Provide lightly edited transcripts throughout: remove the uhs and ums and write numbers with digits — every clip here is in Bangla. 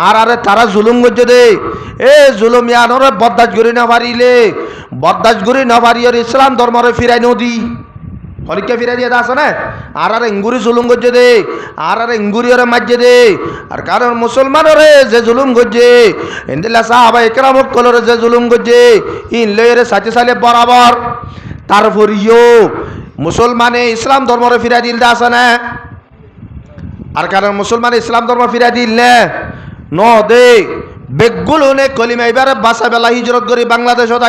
আর আরে তারা জুলুম করছে দে এ জুলুম ইয়ানরে বরদাস করি না পারিলে বরদাস করি না পারি আর ইসলাম ধর্মরে ফিরাই নদী হলিকে ফিরাই দিয়ে আছে না আর ইঙ্গুরি জুলুম করছে দে আর ইঙ্গুরি ওরে মারছে দে আর কারণ মুসলমানরে যে জুলুম করছে এন্দিলা সাহাবা একরাম কলরে যে জুলুম করছে ইন লয়েরে সাথে সালে বরাবর তারপরিও মুসলমানে ইসলাম ধর্মরে ফিরাই দিল আছে না আর কারণ মুসলমান ইসলাম ধর্ম ফিরাই দিল না ন দে বেগুলো নে কলিমা এবারে বাসা বেলা হিজরত করি বাংলাদেশত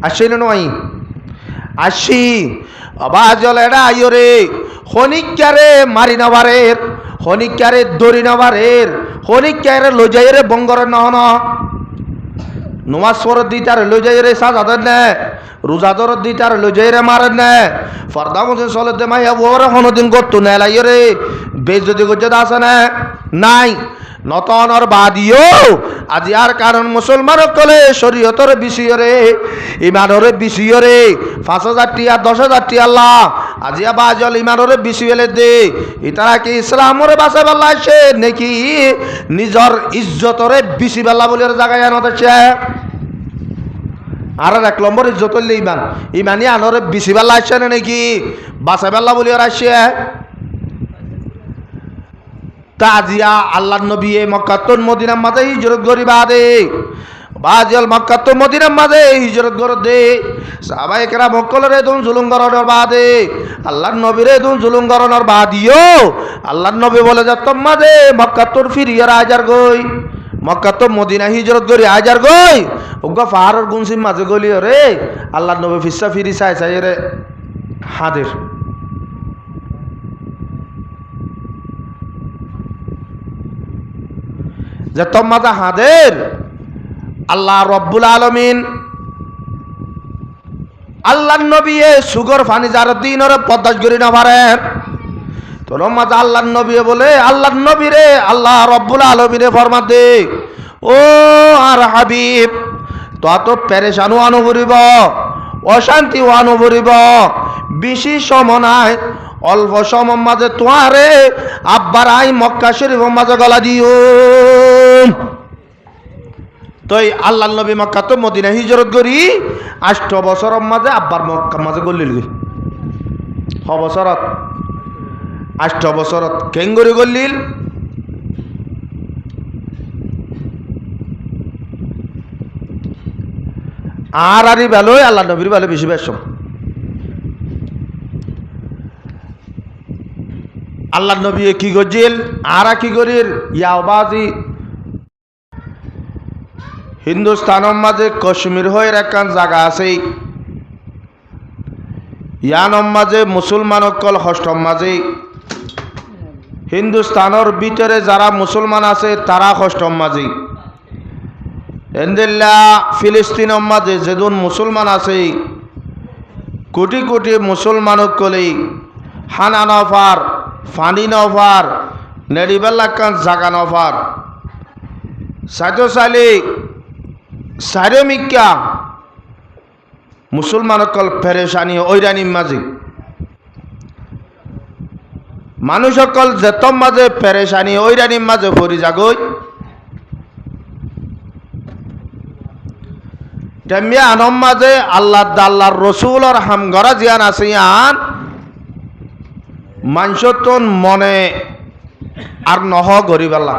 আসছিল নয় আসি আবাজল এরা আইরে হনিকারে মারি নবারের হনিকারে দড়ি নবারের হনিকারে লজাইরে বঙ্গরের নহন নমাজ পড়ত দি তার লজাইরে সাজাদের নে রোজাদরত দি তার লজাইরে মারেন নে ফর্দা মধ্যে চলতে মাইয়া ওরে হনদিন করতো না লাইরে বেশ যদি গজ্জত আছে না নাই নতনর বাদিও আজি আর কারণ মুসলমান কলে শরীয়তর বিষয়রে ইমানরে বিষয়রে ৫,০০০ টিয়া ১০,০০০ টিয়া আল্লাহ আজি আবাজল ইমানরে বিষয়লে দে ইতারা কি ইসলামরে বাঁচা বেলা আসে নাকি নিজর ইজ্জতরে বিশি বেলা বলে জায়গায় আনত আছে আর ১ নম্বর ইজ্জত হইলে ইমান ইমানি আনরে বিশি বেলা আসছে না নাকি বাঁচা বেলা বলে আসছে তাজিয়া আল্লাহ নবী মক্কাতুন মদিনার মাঝে হিজরত করি বাদে বাজল মক্কাতুন মদিনার মাঝে হিজরত করে দে সাহাবায়ে কেরাম মক্কলরে দুন জুলুম করানোর বাদে আল্লাহ নবীরে দুন জুলুম করানোর বাদিও আল্লাহ নবী বলে যে তোর মাঝে মক্কাতুন ফিরিয়ে আজার গই মক্কাতুন মদিনা হিজরত করি আজার গই ওগা পাহাড়ের গুনসিম মাঝে গলি রে আল্লাহ নবী ফিসা ফিরি চাই চাই রে হাদের যে তোমাদা হাদের আল্লাহ রব্বুল আলমিন আল্লাহ নবী সুগর ফানি যার দিনের পদ্মাস করি না পারেন তোর মাঝে আল্লাহ নবী বলে আল্লাহ নবী রে আল্লাহ রব্বুল আলমিনে ফরমা দে ও আর হাবিব তো পেরেশানও আনুভরিব অশান্তি আনুভরিব বেশি সময় নাই অল্প সময় মাঝে তোয়ারে আব্বার আই মক্কা শরীফের মাঝে গলা দিও তই আল্লাহ নবী মক্কা তো মদিনা হিজরত করি 8 বছরের মাঝে আব্বার মক্কা মাঝে গলিল বছরত 8 বছরত কেঙ্গরি গলিল আর আরি ভালোই আল্লাহ নবীর ভালো বেশি বেশ আল্লাহ নবী কি গজিল আর কি করির ইয়াবাজি হিন্দুস্তানের মাঝে কাশ্মীর হয়ে একখান জায়গা আছে ইয়ানর মাঝে মুসলমান অকল হষ্টম মাঝে হিন্দুস্তানের ভিতরে যারা মুসলমান আছে তারা হষ্টম মাঝে এন্দিল্লা ফিলিস্তিনের মাঝে যেদিন মুসলমান আছে কোটি কোটি মুসলমান অকলে হানা নফার ফানি নফার নেড়িবেলা কান জাগা নফার সাজো সালি সারেমিকা মুসলমান অকল পেরেশানি ঐরানির মাঝে মানুষ অকল যেতম মাঝে পেরেশানি ঐরানির মাঝে ভরি যাগই তেমনি আনম মাঝে আল্লাহর রসুলর হামগরা জিয়ান আছে আন মানুষতন মনে আর নহ গরিবেলা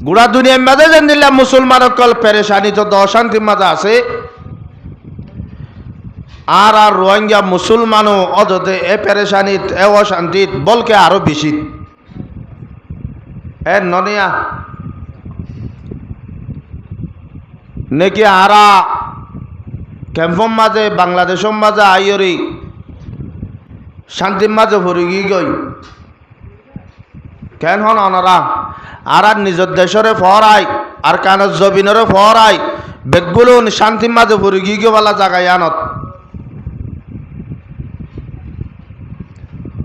গুড়া দুনিয়ার মাঝে যেন দিলাম মুসলমান অকল পেরেশানি তো অশান্তির মাঝে আছে আর রোহিঙ্গা মুসলমানও অযথে এ পেরেশানিত এ অশান্তিত বলকে আরো বেশি এ ননিয়া নাকি আরা ক্যাম্পর মাঝে বাংলাদেশের মাঝে আইরি শান্তির মাঝে ভরি গই কেন হন অনারা আর নিজের দেশরে ফরাই আর কানের জবিনরে ফরাই বেগগুলো শান্তির মাঝে ভরি গিয়েওয়ালা জায়গায় আনত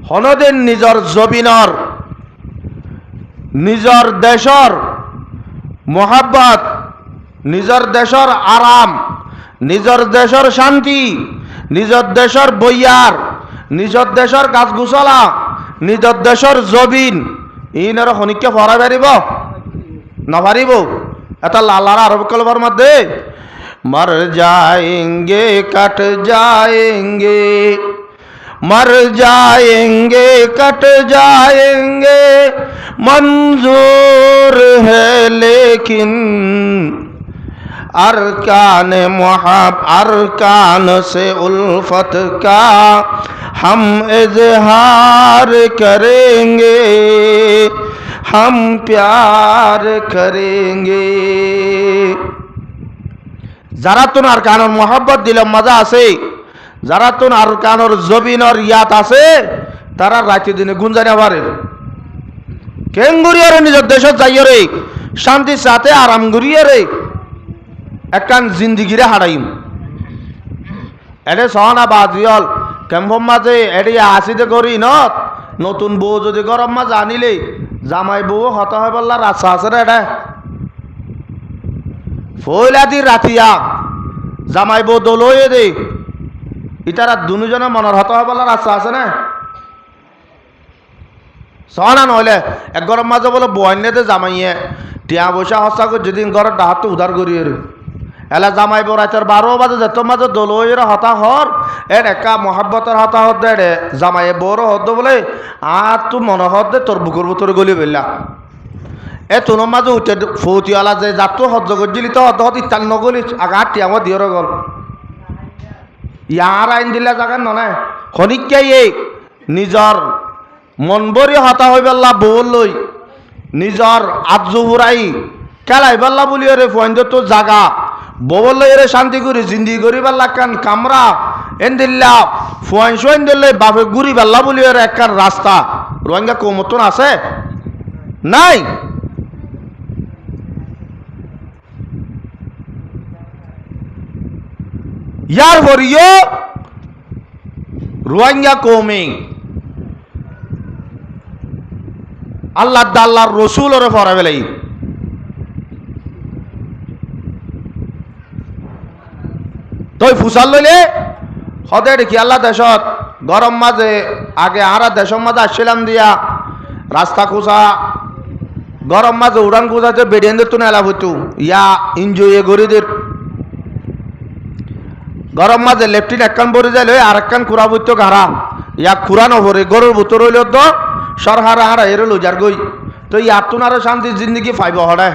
হনদিন নিজর জবিনর নিজর দেশর মোহাব্বত নিজর দেশর আরাম নিজর দেশর শান্তি নিজর দেশর বইয়ার নিজর দেশর গাছ গুছলা নিজর দেশর জবিন ইনার খনিককে ফরা পারিব নপারিব এটা লালার আরব কলবার মধ্যে মর যায়েঙ্গে কট যায়েঙ্গে मर जाएंगे कट जाएंगे मंजूर है लेकिन अरकान से उल्फत का हम इजहार करेंगे हम प्यार करेंगे जरा तुम अरकान मोहब्बत दिल मजा से যারা তো আর কানোর জবিনর ইয়াত আছে তারা রাতে দিনে গুঞ্জানে পারে কেঙ্গুরিয়ারে নিজের দেশত যাইয়ে রে শান্তির সাথে আরাম করিয়ে রে একখান জিন্দিগিরে হারাইম এডে সহনা বাজিয়ল কেম্পম মাঝে এডে আসিতে করি নত নতুন বউ যদি গরম মাঝে আনিলে জামাই বউ হত হয় বললা রাস্তা আছে রে এটা ফইলাদি রাতিয়া জামাই বউ দলয়ে দে ইতারা দুজনের মনের হত হয় বলার আশা আছে না সহনা নহলে এক গরম মাঝে বলে বন্যাতে জামাইয়ে টিয়া বসা হসা করে যেদিন ঘরের ডাহাতে উধার করিয়ে এলা জামাই বরাইতের 12 বাজে যেত মাঝে দলইয়ের হতা হর এর একা মহাব্বতের হতা হত দে জামাইয়ে বড় হদ বলে আর তু মনে হদ দে তোর বুকুর ভিতরে গলি বেলা এ তোর মাঝে উঠে ফৌতিওয়ালা যে যাত হজ্জ করছিলি তো হদ হদ ইত্যাদি নগলি আগা টিয়া আমার দিয়ের গল ইয়ার আইন দিলে জাগান নয় খনিককে নিজর মন বরি হতা হই পেলা বউল লই নিজর আজু ফুরাই কেলাই পেলা বলি রে ফোন তো জাগা বউল লই রে শান্তি করি জিন্দি করি পেলা কান কামরা এন দিল্লা ফোন সোন দিলে বাপে ঘুরি পেলা বলি রে একখান রাস্তা রোহিঙ্গা কমতন আছে নাই यार वरियो रोहिंग्या कौमे अल्लाह दाल्लाह रसूल और फरावेलाई तो ফুসাল লইলে হদে দেখি আল্লাহ দেশত গরম মাঝে আগে আরা দেশের মাঝে আসছিলাম দিয়া রাস্তা খুঁজা গরম মাঝে উড়ান খুঁজাতে বেডিয়ানদের তো নেলা হইতো ইয়া এনজয় গরিদের গরম মাঝে লেফটিন একখান বরি যাইলে আর একখান কুড়া বইতো ঘাড়া ইয়া কুড়া নভরে গরুর ভিতর হইল তো সরহার হারা এর লুজার গই তো ইয়ার তুন আরো শান্তির জিন্দগি ফাইব হড়ে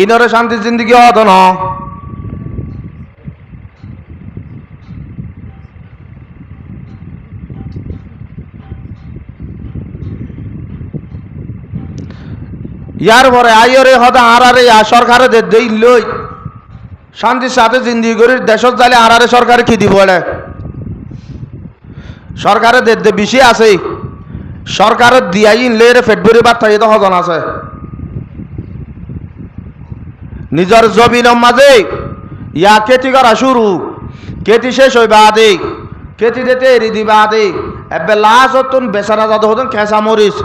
ইনরে শান্তির জিন্দগি হত ন ইয়ার পরে আইরে হদা আরারে সরকারে দেই লই শান্তির সাথে জিন্দিগি করি দেশত যাইলে আরারে সরকারে কি দিব এটা সরকারে দে বেশি আছে সরকারের দিয়াই ইনলে রে ফেটবরি বার্তা তো হজন আছে নিজের জমিনের মাঝে ইয়া খেতি করা শুরু খেতি শেষ হইবা আদে খেতি দিতে এরি দিবা আদে এবে লাশ হতুন বেচানা যাদ হতুন খেসা মরিচ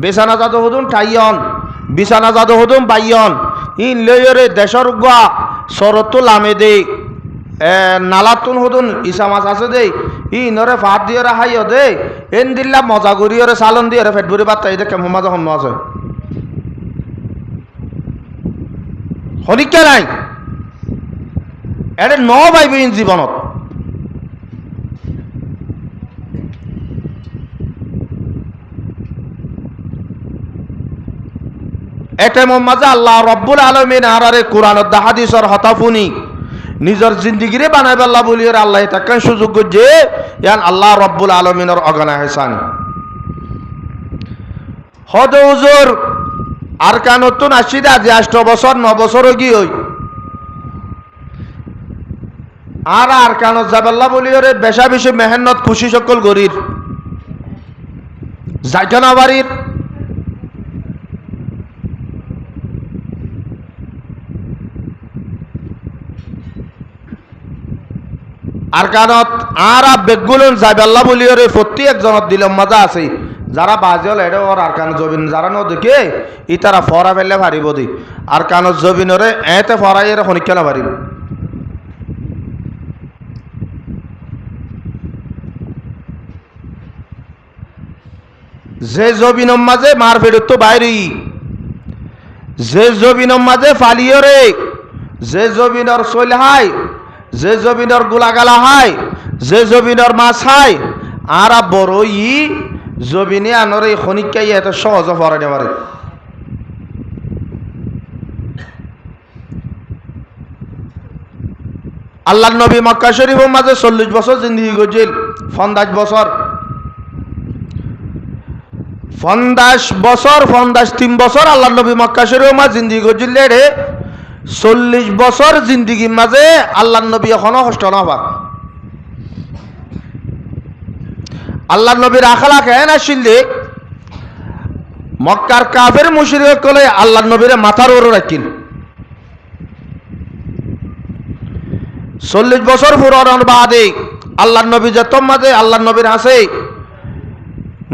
বেচানা যাদ হতুন টাইয়ন বিছানা যাদ হতুন বাইয়ন ইন লইরে দেশর গুয়া সরতো লামে দে নালাতুন হতুন ইসা মাছ আছে দে ইনরে ভাত দিয়ে হাইয় দে এন দিল্লা মজা করিয়রে চালন দিয়ে ফেটবরি বার্তা এই দেখে মাঝে হন্য আছে হনিকা নাই এটা ন পাইবিন জীবনত এটা মাঝে আল্লাহ রব্বুল আলমিন আরারে কোরআন হাদিসর হতাফুনি নিজের জিন্দিগিরে বানাই পাল্লা বলি আল্লাহ তাকে সুযোগ যে ইয়ান আল্লাহ রব্বুল আলমিনের অগনা হেসান হদ হুজুর আর কানতুন আসিদা যে 8 বছর 9 বছর গিয়ে আর কানত যাবাল্লা বলি রে বেশা বেশি মেহনত খুশি সকল গরির যাইটা বাড়ির আর কানত আর বেগুলন যাবাল্লা বলি রে প্রতি একজনত দিলাম মজা আছে যারা বাজল এটা ওর আর কান জবিন যারা ন দেখে ই তারা ফরা ফেললে পারিব দি আর কানত জবিনরে এতে ফরাই এর খনিকা না পারিব যে জবিনম মাঝে মার ফেরত তো বাইরি, যে জবিনম মাঝে ফালিয়রে, যে জবিনর চল হাই, যে জবিনর গোলাগালা হাই, যে জবিনর মাছ হাই, আর বড় ই জবিনে আনর এই খনিকাই এত সহজ ফরাইতে পারে। আল্লাহ নবী মক্কা শরীফের মাঝে 40 বছর জিন্দিগি করছিল, 50 বছর, 3 বছর আল্লাহ নবী মক্কা শরীফের মাঝে জিন্দিগি করছিল রে। 40 বছর জিন্দিগির মাঝে আল্লাহ নবী এখনো কষ্ট না পাক। আল্লাহ নবীর আখলা কেন আসছিল, মক্কার কাফের মুশরিক কলে আল্লাহ নবীর মাথার ওপর রাখিল। 40 বছর পুরানোর বাদে আল্লাহ নবী যত মাঝে আল্লাহ নবীর আছে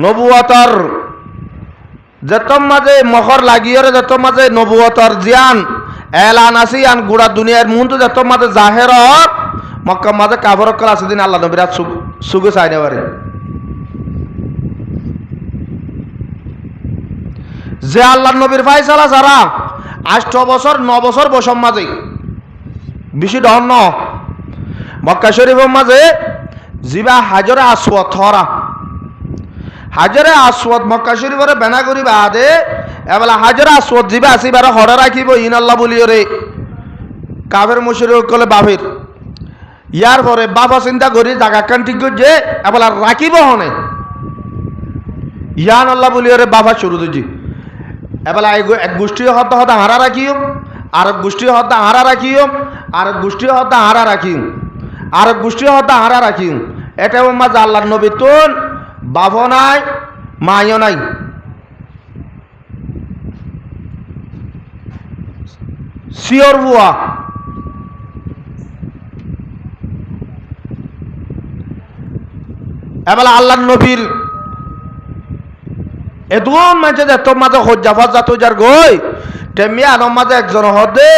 নবুয়তর যত মাঝে মহর লাগিয়ে যত মাঝে নবুয়তর জিয়ান এলান আসিয়ান গুড়া দুনিয়ার মুন্দ যত মাঝে জাহের মক্কা মাঝে কাফের কল আছে দিন আল্লাহ নবীর সুগে চাই নেবারে। যে আল্লাহ নবীর ফায়সালা যারা 8 বছর 9 বছর বসম মাঝে বেশি ডর ন মক্কা শরীফের মাঝে জিবা হাজরে আসওয়াদ থরা, হাজরে আসওয়াদ মক্কা শরীফের বেনা করি বাদে এবেলা হাজরে আসওয়াদ জিবা আসিবার হরে রাখিব ইন আল্লাহ বলিও রে কাফের মুশরিক কলে বাফের। ইয়ার পরে বাবা চিন্তা করি জায়গা কান ঠিক করছে এবেলা রাখিব হনে ইয়ান আল্লাহ বলিও রে বাবা শুরু দিচ্ছি এবেলা এক গোষ্ঠী হতে হতে হারা রাখিও, আর এক গোষ্ঠী হতে হারা রাখিও, আর এক গোষ্ঠী হতে হারা রাখিও, আর এক গোষ্ঠী হতে হারা রাখিও। এটা মাঝে আল্লাহ নবী তোন বাপ নাই মাইও নাই, শিওর বুয়া এবেলা আল্লাহ নবীর এদুন মাঝে তোর মাঝে হজ্জাফাত যাত যার গই তেমনি আনম মাঝে একজন হদে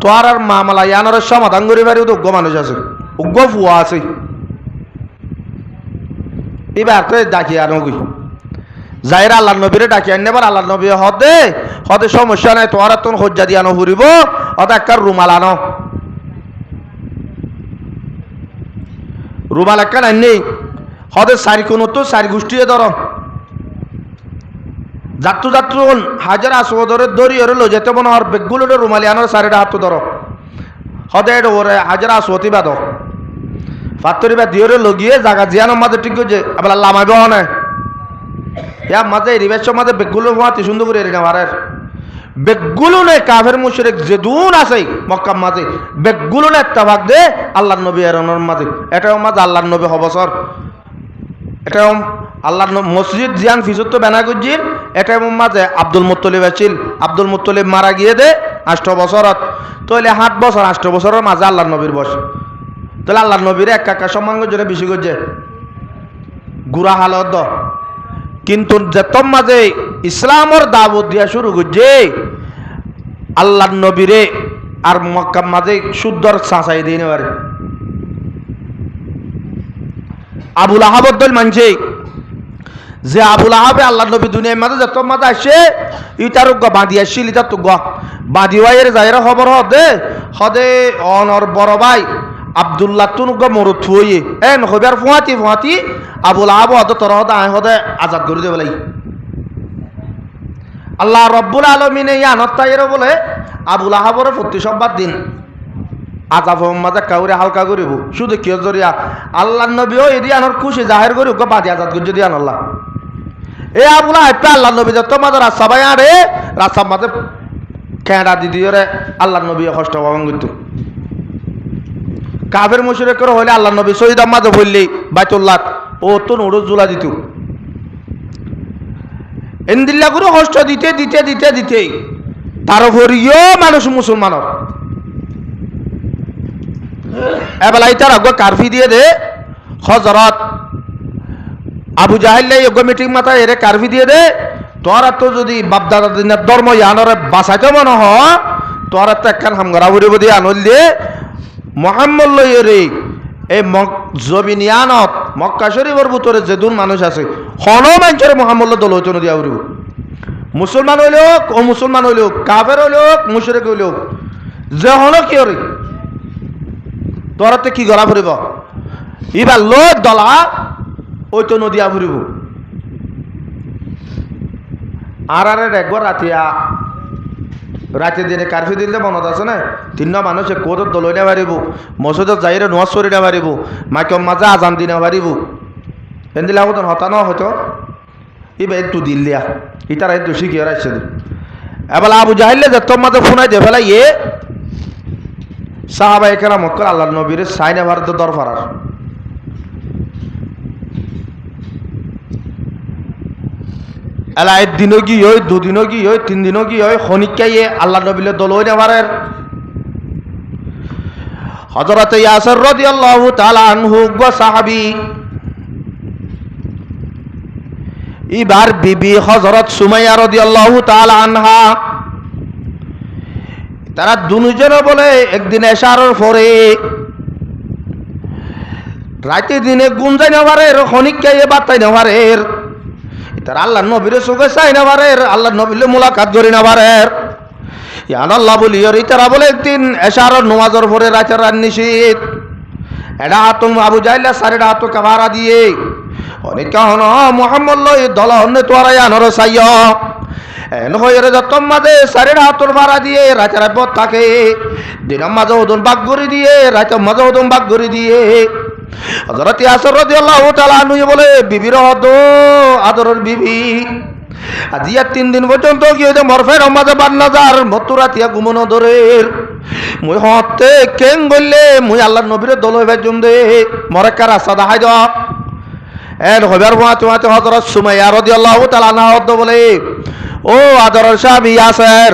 তোর আর মামলা ইয়ানোর সমাধান করি পারি উগ্র মানুষ আছে, উগ্র ফুয়া আছে। এবার তো ডাকি আনো গই যাইর আল্লাহ নবীরে ডাকি আনলে এবার আল্লাহ নবী হদে হদে সমস্যা নাই তোর আর তোর হজ্জা দিয়ে আনো ফুরিব অত একটা রুমাল আনো, রুমাল একটা নেই হদে 4 কোন তো 4 গোষ্ঠী ধর যাত্রু যাত্রু হাজার আসওয়াদরে দড়ি ওরে লো যেতে মনে হর বেগুলো রুমালি আনোর 4টা হাত ধরো হদে ওরে হাজার আসওয়াতি বাদ ফাত্তরি বা দিওরে লগিয়ে জায়গা জিয়ানোর মাঝে ঠিক যে আবার লামাইব না ইয়া মাঝে রিবেশ মাঝে বেগুলো হওয়াতে সুন্দর করে এরিনা মারের বেগুলো নে কাফের মুশরিক যেদুন আছে মক্কা মাঝে বেগুলো নে ইত্তেফাক দে আল্লাহর নবী এরনের মাঝে এটাও মাঝে আল্লাহর নবী হবসর এটাও আল্লাহ মসজিদ জিয়ান ফিজত তো বেনা করছিল এটার মাঝে আব্দুল মুত্তলিব আছিল, আব্দুল মুত্তলিব মারা গিয়ে দে 8 বছরত তাহলে 8 বছর 8 বছরের মাঝে আল্লাহ নবীর বয়স তাহলে আল্লাহ নবীর এক কাকা সম্মান করে বেশি করছে গুড়া হালত কিন্তু যেত মাঝে ইসলামর দাওয়াত দিয়া শুরু করছে আল্লাহ নবীরে আর মক্কা মাঝে শুদ্ধর চাচাই দিয়ে নেবারে আবুল আহাবর দল মানছে যে আবুল আহাবে আল্লাহ নবী দুনিয়ার মাঝে যত মাঝে আসে ইটার বাঁধি আসছিল ইটার তো বাঁধি ওয়াইয়ের যাইরা খবর হদে হদে অনর বড় ভাই আব্দুল্লাহ তুন মরুত থুয়ে এন হবার ফুয়াতি ফুয়াতি আবুল আহাব হদ তোর হদে আয় হদে আজাদ করে দেবে লাই আল্লাহ রব্বুল আলমিনে ইয়ানত্তাইর বলে আবুল আহাবর প্রতি সব্বার দিন আজাব মাঝে কাউরে হালকা করিব শুধু কিয় জরিয়া আল্লাহ নবীও এদি আনর খুশি জাহের করি ওকে বাদি আজাদ করে যদি আনল্লাহ এ আবুলা হাইপা আল্লাহ নবী যত মাঝে রাস্তা ভাই আরে রাস্তার মাঝে খেঁড়া দিদি রে আল্লাহ নবী কষ্ট পাবেন কিন্তু কাফের মুশরিক করে হইলে আল্লাহ নবী শহীদার মাঝে বললি বাইতুল্লাহ ও তো নুরুজ জুলা দিত এন্দিল্লা করে কষ্ট দিতে দিতে দিতে দিতে তার উপরিও মানুষ মুসলমানের এবেলা ইতার আগে কারফি দিয়ে দে হজরত আবু জাহিল্লাই যোগ্য মিটিং মাথায় এরে কারফি দিয়ে দে তোরা তো যদি বাপদাদা দিনের ধর্ম ইয়ানরে বাঁচাইতে মনে হ তোরা তো একখান হামগরা বুড়ি বুড়ি আনল দিয়ে মোহাম্মদ লইয়ে রে এই জমিন ইয়ানত মক্কা শরীফের ভিতরে যেদুন মানুষ আছে হন মানুষের মোহাম্মদ দল হইতো নদী আউরিব মুসলমান হইল ও মুসলমান হইল কাফের হইল মুশরিক হইল যে হন কি হরি তোরাতে কি গলা ফুরিব এবার লোক দলা ওই তো নদিয়া ফুরিব আর একবার রাতে দিনে কারফিউ দিলে মনত আছে না তিন মানুষে কোদত দলই না পারিব মসজিদত যাইরে নোয়াজ করি না পারিব মাইকম মাঝে আজান দি না পারিব এদিলা মতন হতা ন হয়তো এবার একটু দিল দিয়া ইতারা একটু শিখিয়ে রাখছে এবার আবু জাহিলে যে তোর মাঝে ফোনাই দে ফেলা ইয়ে সাহাবা একেরা মক্কর আল্লাহ নবীর সাইনে ভারত দরফারার এলা একদিনও কি হয় দুদিনও কি হয় তিন দিনও কি হয় খনিকাইয়ে আল্লাহ নবীলে দল হই না পারেন হযরত ইয়াসির রাদিয়াল্লাহু তাআলা আনহু গো সাহাবী এবার বিবি হযরত সুমাইয়া রাদিয়াল্লাহু তাআলা আনহা তারা দুজনে বলে একদিন এশারের পরে রাতে দিনে গুঞ্জাই না পারের খনিকাইয়ে বাতাই না পারের তারা আল্লাহ নবীরে চোখে চাই না পারের আল্লাহ নবীলে মুলাকাত করি না পারের ইয়ান আল্লাহ বলি তারা বলে একদিন এশারের নামাজের পরে রাতের নিশীত এটা আতম আবু জাহিল সারেটা আত কাভারা দিয়ে অনেক কাহন মোহাম্মদ লই দল হন্নে তোরা আনর চাইয় এন হয়ে যতম মাঝে সারেটা হাতর ভাড়া দিয়ে রাতের পথ থাকে দিনের মাঝে ওদন বাগ করে দিয়ে রাতের মাঝে ওদন বাগ করে দিয়ে হযরত ইয়াসির রাদিয়াল্লাহু তাআলা আনহু বলে বিবির হদ আদরের বিবি আজিয়া 3 দিন পর্যন্ত কি হইতে মরফের মাঝে বান্নাজার মতুরাতিয়া ঘুমনো ধরের মুই হতে কেন বললে মুই আল্লাহর নবীর দল হইবার জন্য মরক্কার রাস্তা দেখাই দাও এর হবার মাতে হযরত সুমাইয়া রাদিয়াল্লাহু তাআলা আনহা বলে ও আদরের স্বামী ইয়াসির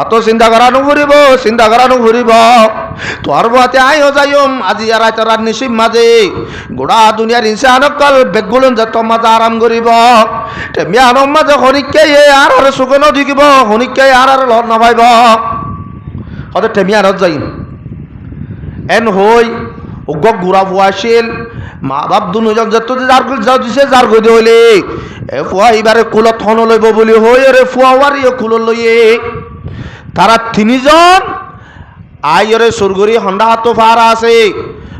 তো চিন্তা করানো ঘুরিব তোর বাতে আইও যাইম আজি রাতের নিশিম মাঝে গোড়া দুনিয়ার ইনসানকল বেগুলন যত মাঝে আরাম করিব মিয়ানম মাঝে হনিককে আর সুগন ঢুকিব হনিককে আর লড় নাভাইব হতে টেমিয়ানত যাইম এন হই উগ্র গুড়া ফুয়াছিল মা বাপ দুজন যত যার গদি হইলে এ ফুয়া এবারে কুলত থন লইব বলি হই রে ফুয়াওয়ারি কুল লইয়ে তারা তিনজন আইরে সুরগুরি হন্ডা হাতো ফারা আছে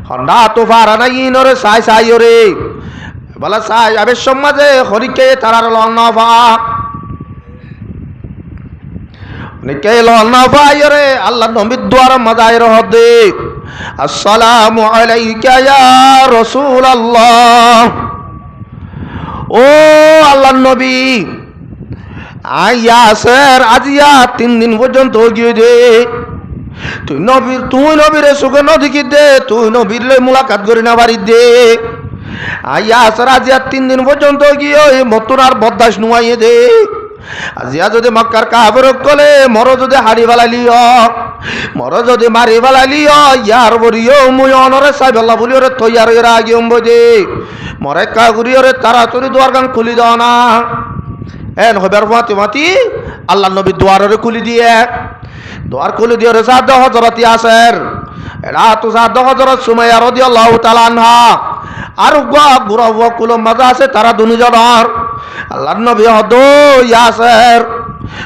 হন্ডা হাতো ফারা নাই ইনরে সাই রে বলা সাই আবে সমাজে হরিকে তারার লন্নফা নিকে লন্নফা রে আল্লাহ নবীর দ্বার মাজায়ের হদে আসসালামু আলাইকা ইয়া রাসূলুল্লাহ ও আল্লাহর নবী ইয়াসির আজিয়া 3 দিন পর্যন্ত গিয়ে দে তুই নবীরে সুখে নদীকে দে তুই নবীর মুলাকাত করি না বাড়ি দে ইয়াসির আজিয়া 3 দিন পর্যন্ত গিয়ে মতুরার বদদাস নুয়াইয়ে দে আজিয়া যদি মক্কার কাফের কলে মর যদি হাড়ি বালালিও মর যদি মারি বালালিও ইয়ার বরিও মুই অনরে সাহেব আল্লাহ বলি ওরে তৈয়ার হয়ে আগে দে মরে কাগুরি ওরে তাড়াতাড়ি দুয়ার গান খুলি দাও না এন হবার মাতি আল্লাহ নবী দুয়ারে খুলি দিয়ে দুয়ার খুলি দিয়ে রে সাদ হযরত ইয়াসির এরা তো সাদ হযরত সুমাইয়া রাদিয়াল্লাহু তাআলা আনহা আর গুরা কুল মজা আছে তারা দুজনের আল্লাহর নবী হদ ইয়াসির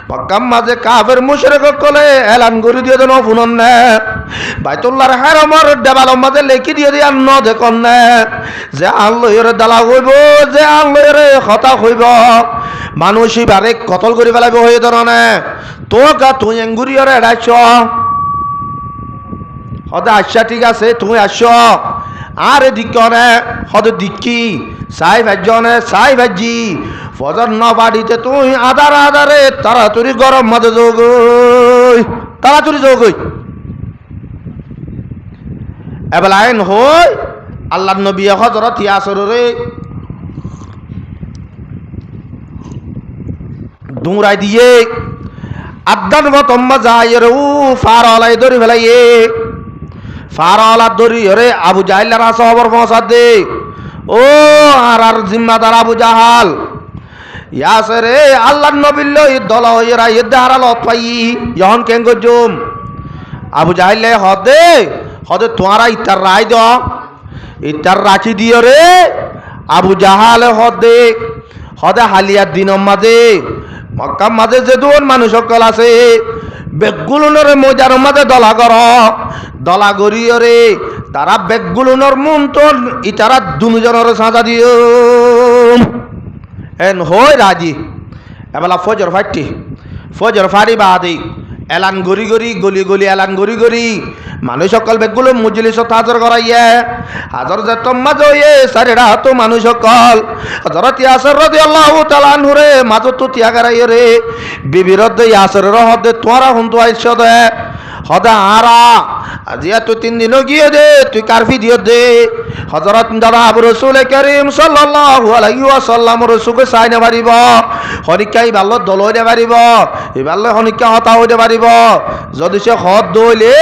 মক্কা মাঝে কাফের মুশরিক কলে এলান করে দিয়ে দেন ফুনন নে বাইতুল্লাহর হারামের দেওয়ালের মাঝে লিখি দিয়ে দিয়ে ন দেখন নে যে আল্লাহর দালা হইব যে আল্লাহর কথা হইব মানুষ বারে কতল করে ফেলাবে হয়ে ধরনে তো কা তুই এঙ্গুরিয়র এড়াইছ হদে আচ্ছা ঠিক আছে তুমি আসো আর দিকনে হদে দিকি সাই ভাজি ফজর ন বাড়িতে তুই আদারে তাড়াতাড়ি গরম মাঝে তাড়াতাড়ি যোগই এবার আইন হই আল্লাহ নবী হযরত ইয়াসিরে দুরাই দিয়ে আদান মতম্মা যায় রে ও ফারালাই ধরি ফেলাইয়ে ফারালা ধরি রে আবু জাহিলের খবর পৌঁছা দে ও আর জিম্মাদার আবু জাহাল ইয়াসির আল্লাহর নবীর লই দল হইরা ইদারাল পাই যখন কেন গজুম আবু জাহিলে হদে তোরা ইতার রায় দ ইতার রাখি দিও রে আবু জাহাল হদে হালিয়ার দিনের মাঝে মক্কার মাঝে যে দুজন মানুষ সকল আছে বেগুলোর মজার মাঝে দলা গড়িয়রে তারা বেগুলোর মন তো ইতারা দুজনের সাজা দিও এন হয় রাজি এবেলা ফজর ফাড়ি বাদি এলান গড়ি গলি এলান গড়ি মানুষ সকল বেগুলো মজলিস হাজর করাইয়া হাজর যে তোমাজ হয়ে সারেরা তো মানুষ সকল হযরত ইয়াসির রাদিয়াল্লাহু তাআলা আনহুরে মাঝ তো ত্যাগারাই রে বিবিরদ ইয়াসিরের হদে তোরা হুন্তু আইছ দে হদা আরা আজিয়া তুই 3 দিন গিয়ে দে তুই কারফি দিও দে হযরত জনাব রাসূল করিম সাল্লাল্লাহু আলাইহি ওয়াসাল্লাম রাসূলকে সাইনে পারিব হনিকাই ভালো দলইতে পারিব এবালে হনিকা হতা হইতে পারিব যদি সে হদ দইলে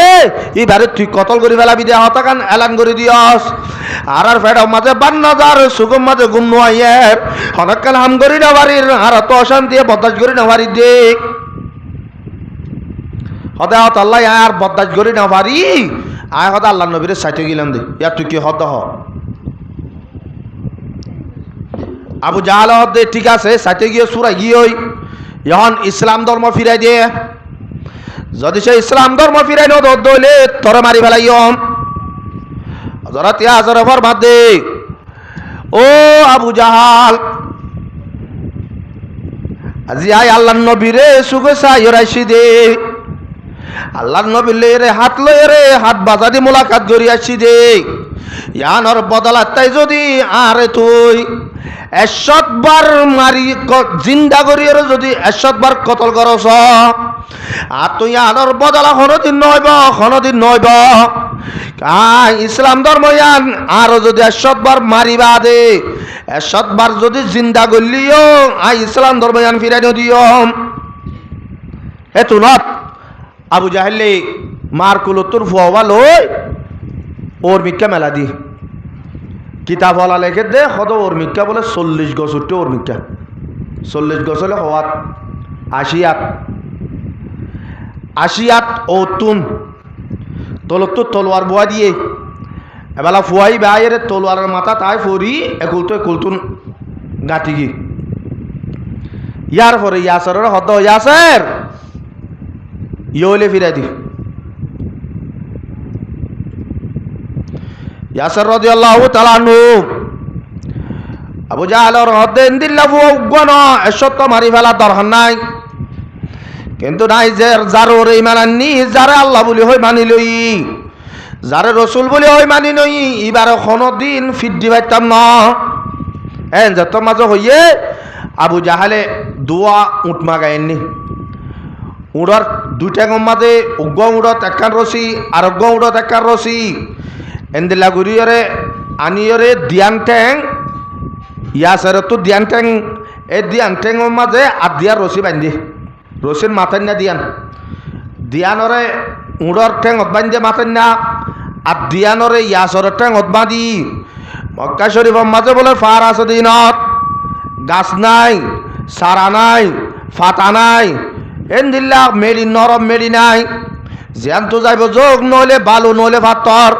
এবারে তুই কতল করি ফেলাবি দে হতা কান এলান করে দিয়স আর ফেড মাঝে বান্নাদার সুগম মাঝে গুম নয়ার হনকাল হাম করি না বাড়ির আর তো অশান্তি বদাস করি না বাড়ি দে হদা হত আল্লাহ আর বদাস করি না বাড়ি আয় হদা আল্লাহ নবীর সাইতে গেলাম দে ইয়া তুই কি হদ হ আবু জাহাল হদে ঠিক আছে সাইতে গিয়ে সুরা গিয়ে এখন ইসলাম ধর্ম ফিরাই দিয়ে যদি সে ইসলাম ধর্ম ফিরাই নইলে তোরে মারি ফেলাই হযরত ইয়াসির ফরমাত দে ও আবু জাহাল আজি আই আল্লাহর নবীরে সুগে সাইরাইছি দে আল্লাহর নবী রে হাত বাজাদি মোলাকাত করি আসছি দে ইয়ানোর বদলা তাই যদি আরে তুই 100 বার মারি জিন্দা করিয়ে যদি 100 বার কতল করছ আর তুই আনোর বদলা কোনদিন নইব ইসলাম ধর্ম ইয়ান আরো যদি 100 বার মারিবা দে 100 বার যদি জিন্দা করলিও ইসলাম ধর্ম ইয়ান ফিরাই দিও হেতু নত আবু জাহেলে মার কুলতুর ফুয়া লই ওর মিক্কা মেলা দি কিতাব হলা লেখে দে হদ ওর মিক্কা বলে 40 গজ উঠতে ওর মিক্কা 40 গজ হলে হওয়াত 80 ওতুন তলত তলোয়ার বুয়া দিয়ে এবেলা ফুয়াই বাইরে তলোয়ারের মাথা তাই ফরি একুলতুন গাঁটি গি ইয়ার পরে ইয়াসরের হদ ইয়াসের ইলে ফিরাই দি ইয়াসির রাদিয়াল্লাহু তাআলা আনহু আবু জাহালের হদে দিল্লা ফুগন এসত মারি ফেলা দরকার নাই কিন্তু নাই যে যার ওরে ইমান আননি যারে আল্লাহ বলি হই মানি লই যারে রসুল বলি হই মানি নই এবারে কোনদিন ফিট দিবাইতাম না এন যত মাঝে হইয়ে আবু জাহালে দোয়া উঠ মাগায়নি উড়ার দুইটা গম্মাদে উগ্গ উড়ত একখান রসি আর অগ্গ উড়ত একখান রসি এন্দিলা গুরিয়রে আনিয়রে দিয়ান ট্যাং ইয়াসের তো দিয়ান ট্যাং এই দিয়ান ট্যাংর মাঝে আর দিয়ার রসি বান্ধি রসির মাথায় না দিয়ানরে উড়র ট্যাং বান্ধে মাথায় না আর দিয়ানরে ইয়াসরের ট্যাং বাঁধি মক্কা শরীফের মাঝে বলে ফার আছে দিনত গাছ নাই সারা নাই ফাতা নাই এন্দিল্লা মেলি নরম মেলি নাই জিয়ান তো যাইব যোগ নইলে বালু নইলে ভাতর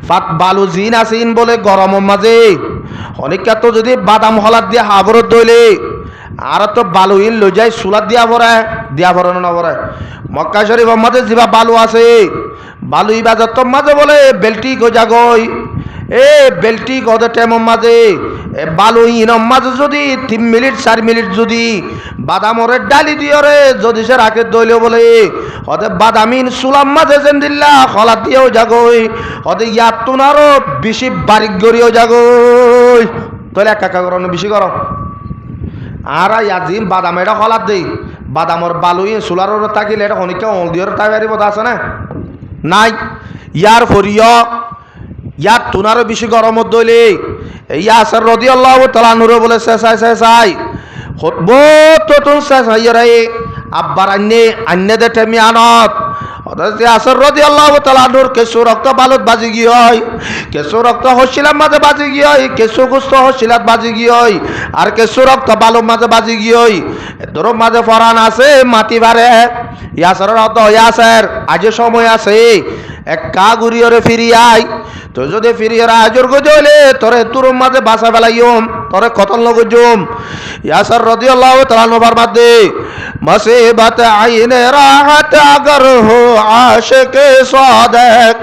ফাত বালু জিন আসিন বলে গরমের মাঝে অনেকটা তো যদি বাদাম হলাদ দিয়ে হাবরত দইলে আর তো বালু ইন লই যায় সুলাদ দিয়া ভরে না ভরে মক্কা শরীফের মাঝে যা বালু আছে বালু ইবা যত মাঝে বলে বেলটি গজা গই এ বেলটি গদে টেমর মাঝে বালু ইনম মাঝে যদি 3 মিনিট 4 মিনিট যদি বাদামরে ডালি দিয়রে যদি সে রাখে দইলে বলে হতে বাদামিন সুলাম মাঝে যেন দিল্লা খলা দিয়েও যাগই হতে ইয়াত তুনারও বেশি বারিক গড়িয়েও যাগই তাহলে একা করো বেশি করো আর ইয়াজিম বাদাম এটা খলাত দেই বাদামর বালু সুলার তাকিলে এটা অনেক অল দিয়র তাই পারিব আছে না নাই ইয়ার ফরিয় ইয়াত তুনারও বেশি গরমত দইলে ইয়াসির রাদিয়াল্লাহু তাআলা আনহু বলে শেষাই হতবো তো তুন শেষাই আব্বার আন্নে দে টেমি আনত হযরত ইয়াসির রাদিয়াল্লাহু তাআলা আনহুর কেশু রক্ত বালত বাজি গিয়ে কেশু রক্ত হসিলার মাঝে বাজি গিয়ে কেশু গুস্ত হসিলাত বাজি গিয়ে আর কেশু রক্ত বালুর মাঝে বাজি গিয়ে এদর মাঝে ফরান আছে মাটি বারে ইয়াসির ইয়াসির আজ সময় আছে এক কা ঘুরিয়রে ফিরিয়াই তো যদি ফিরিয়রে আজর গজলে তোরে তোর মাঝে বাসা ফেলাইম তোরে কতল লগজুম ইয়াসার রাদিয়াল্লাহু তাআলা নবার মধ্যে মুসিবত আইনে রাহত আগর হো আশিক সাদিক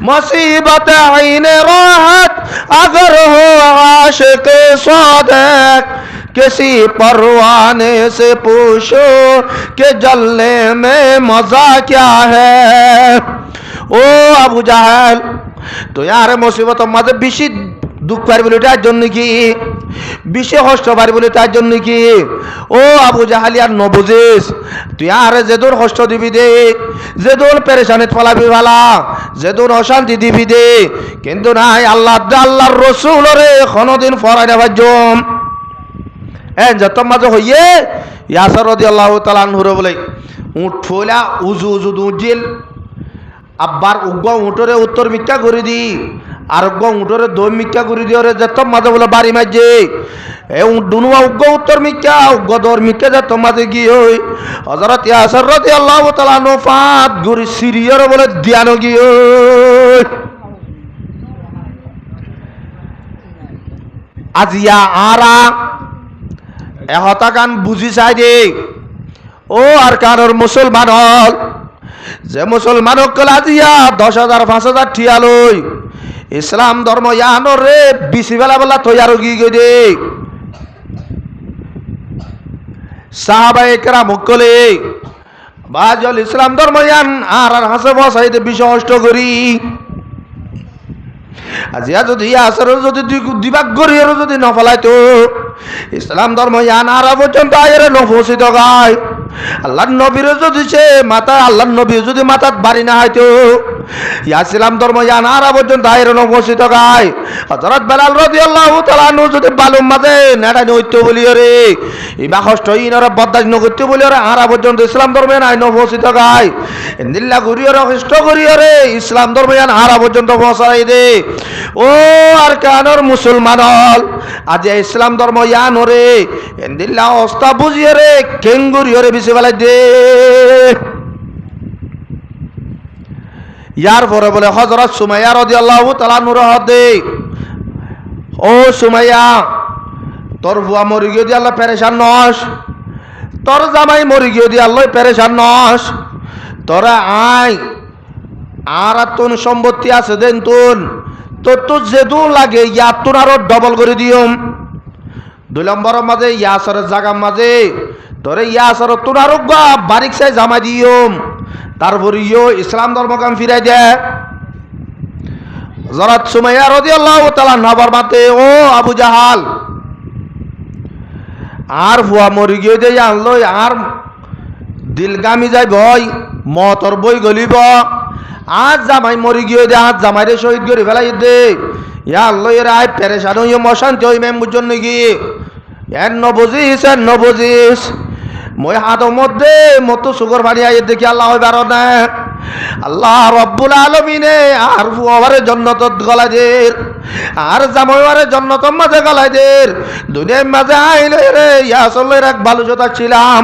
মুসিবত আইনে রাহত আগর হো आशिक सादिक किसी परवाने से पूछो कि जलने में मजा क्या है ओ अबू जहल तो यार मुसीबत मजे बेশি দুঃখ পারি বলে তার জন্য কি বেশি কষ্ট পারি বলে তার জন্য কি ও আবু জাহাল আর নবুজিস তুই আর যে দূর কষ্ট দিবি দে যে দূর পেরেশানিত ফলাবি ভালা যে দূর অশান্তি দিবি দে কিন্তু নাই আল্লাহর রাসূলরে কোনদিন ফরাই না ভাজম যত মাঝে হইয়ে ইয়াসার রাদিয়াল্লাহু তাআলা আনহু বলে উঠ ফোলা উজু উজু দুজিল আব্বার উগ্গ উঠরে উত্তর মিথ্যা করে দি আর উগ্গ উঠরে দই মিথ্যা করে দিও রে যত মাঝে বলে বাড়ি মাঝে এ দুনুয়া উগ্গ উত্তর মিথ্যা উগ্গ দর মিথ্যা যত মাঝে কি হই হযরত ইয়াসার রাদিয়াল্লাহু তাআলা আনহু ফাত গুরি সিরিয়র বলে দিয়ানো কি হই আজিয়া আরা এহতাকান বুঝি চাই দে ও আর কারোর মুসলমান হল যে মুসলমান হল আজিয়া 10,000 5,000 ঠিয়া লই ইসলাম ধর্ম ইয়ানোর রে বিসি বেলা বেলা তৈয়ার গি গে দে সাহাবায়ে কেরাম কলে বাজল ইসলাম ধর্ম ইয়ান আর হাসে বসাইতে বিশষ্ট করি আজিয়া যদি আসর যদি দিবাক গরি আর যদি নফলাইতো ইসলাম ধর্ম ইয়ান আর পর্যন্ত আয়রে নফসিত গায় আল্লাহর নবীর যদি সে মাথা আল্লাহর নবী যদি মাথাত বাড়ি না হয়তো ইসলাম ধর্ম ইয়ান আর পর্যন্ত আয়রে নফসিত গায় হযরত বেলাল রাদিয়াল্লাহু তাআলা আনহু যদি বালুম মাঝে নেড়াই নইতো বলিও রে ইবা কষ্ট ইনরে বরদাস্ত নকরতে বলিও রে আর পর্যন্ত ইসলাম ধর্ম নাই নফসিত গায় ইন্দিল্লা গরিও রে কষ্ট করিও রে ইসলাম ধর্ম ইয়ান আর পর্যন্ত পৌঁছাই দে ও আর কানোর মুসলমান হল আজ ইসলাম ধর্ম ইয়ান রে ইন্দিল্লা অবস্থা বুঝিয়ে রে কেঙ্গুরিও রে বিছে বেলাই দে ইয়ার পরে বলে হযরত সুমাইয়া রাদিয়াল্লাহু তাআলা নূর হদে ও সুমাইয়া তোর বুয়া মরি গিয়ে দিয়ে আল্লাহ পেরেশান নস তোর জামাই মরি গিয়ে দিয়ে আল্লাহ পেরেশান নস তোরা আয় আর তোর সম্পত্তি আছে দেন তোর তোর তো যেদু লাগে ইয়ার তোর আরো ডবল করে দিয়ম 2 নম্বরের মাঝে ইয়াসরের জায়গার মাঝে তোরে ইয়াসর তোর আরো বারিক চাই জামাই দিয়ম তারপরে ইসলাম ধর্ম কাম ফিরাই দে হযরত সুমাইয়া রাদিয়াল্লাহু তাআলা নবার মাতে ও আবু জাহাল আর ফুয়া মরি গিয়ে দে আনলো আর দিলগামি যাই ভয় মতর বই গলিব আজ জামাই মরি গিয়ে দে আজ জামাইরে শহীদ করে ফেলাই দে ইয়া আল্লাহ এর আয় পেরেশান হইয়া মশান্তি হই মেম বুঝন নাকি এর নবজিস মই হাতের মধ্যে মতো সুগর বাড়ি আই দেখি আল্লাহ বারো না আল্লাহ রব্বুল আলামিনে আর ফুয়ারে জন্নতত গলাই দের আর জামাইরে জন্নতর মাঝে গলাই দের দুনিয়ার মাঝে আইলে রে ইয়াসলের এক ভালো জোতা ছিলাম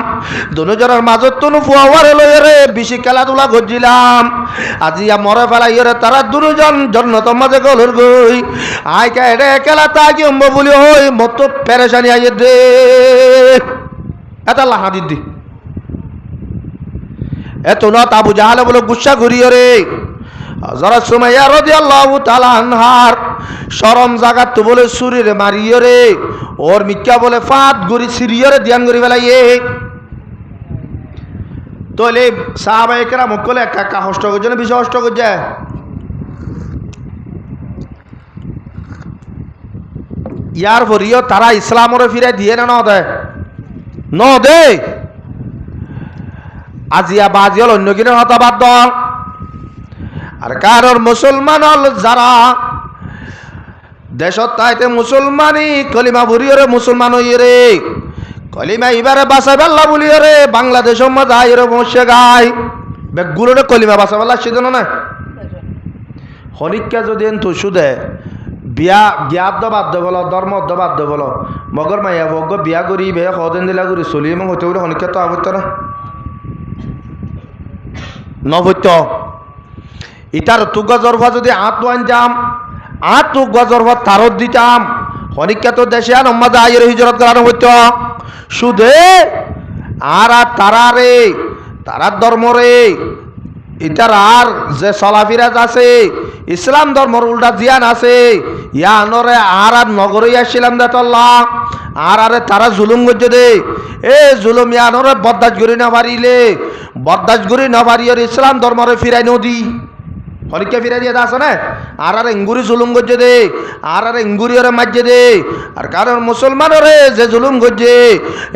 দুজনের মাঝে তুন ফুয়ারে লই রে বেশি খেলাধুলা করছিলাম আজি মরে ফেলাই রে তারা দুজন জন্নতর মাঝে গলর গই আই কে রে খেলা তাকি অম্ব বলি হই মতো পেরেশানি আই দে এটা আল্লাহ হাদিদ দি এত নত আবু জাহালে বলে গুসা ঘুরিয়ে রে হযরত সুমাইয়া রাদিয়াল্লাহু তাআলা আনহার শরম জাগাত তো বলে সুরিরে মারিয়ে রে ওর মিক্কা বলে ফাত গুরি সিরিয়ে রে ধ্যান করি বেলাইয়ে তোলে সাহাবায়ে কেরাম কলে একা কষ্ট করছে না বেশি কষ্ট করছে ইয়ার পরিও তারা ইসলামরে ফিরে দিয়ে না দেয় ন দে আজিয়া বাজিল অন্য কিনে হতাবাদ আর কারোর মুসলমান হল যারা দেশত তাইতে মুসলমানি কলিমা ভরিয়ে রে মুসলমান হইয়ে রে কলিমা এবারে বাসা বেল্লা বলিয়ে রে বাংলাদেশের মধ্যে আই রে বসে গায় বেগুলো রে কলিমা বাসা বেল্লা সেজন্য না হনিকা যদি এন তো সুদে বিয়া জ্ঞাত বাধ্য বলো ধর্ম বাধ্য বলো মগর মাইয়া বগ বিয়া করি বে সদিন দিলা করি চলি এবং হতে বলে হনিকা তো আবত্য না নবত্য ইটার তু গজরফা যদি আট আনজাম আট তু গজরফা তারত দিতাম হনিকা তো দেশে আর নম্মা আয়ের হিজরত করানো হইতো শুধু আর তারারে তারার ধর্ম রে ইটার আর যে চলাফিরাজ আছে ইসলাম ধর্মর উল্টা জিয়ান আছে ইয়ানরে আর নগরে আসছিলাম দেতল্লাহ আর তারা জুলুম করছে দে এ জুলুম ইয়ানরে বরদাস্ত করি না পারিলে বরদাস্ত করি না পারিয়ে ইসলাম ধর্মরে ফিরাই নদী হরিকে ফিরাই দিয়ে আছে না আর ইঙ্গুরি জুলুম করছে দে আর ইঙ্গুরি ওরে মারছে দে আর কারণ মুসলমানরে যে জুলুম করছে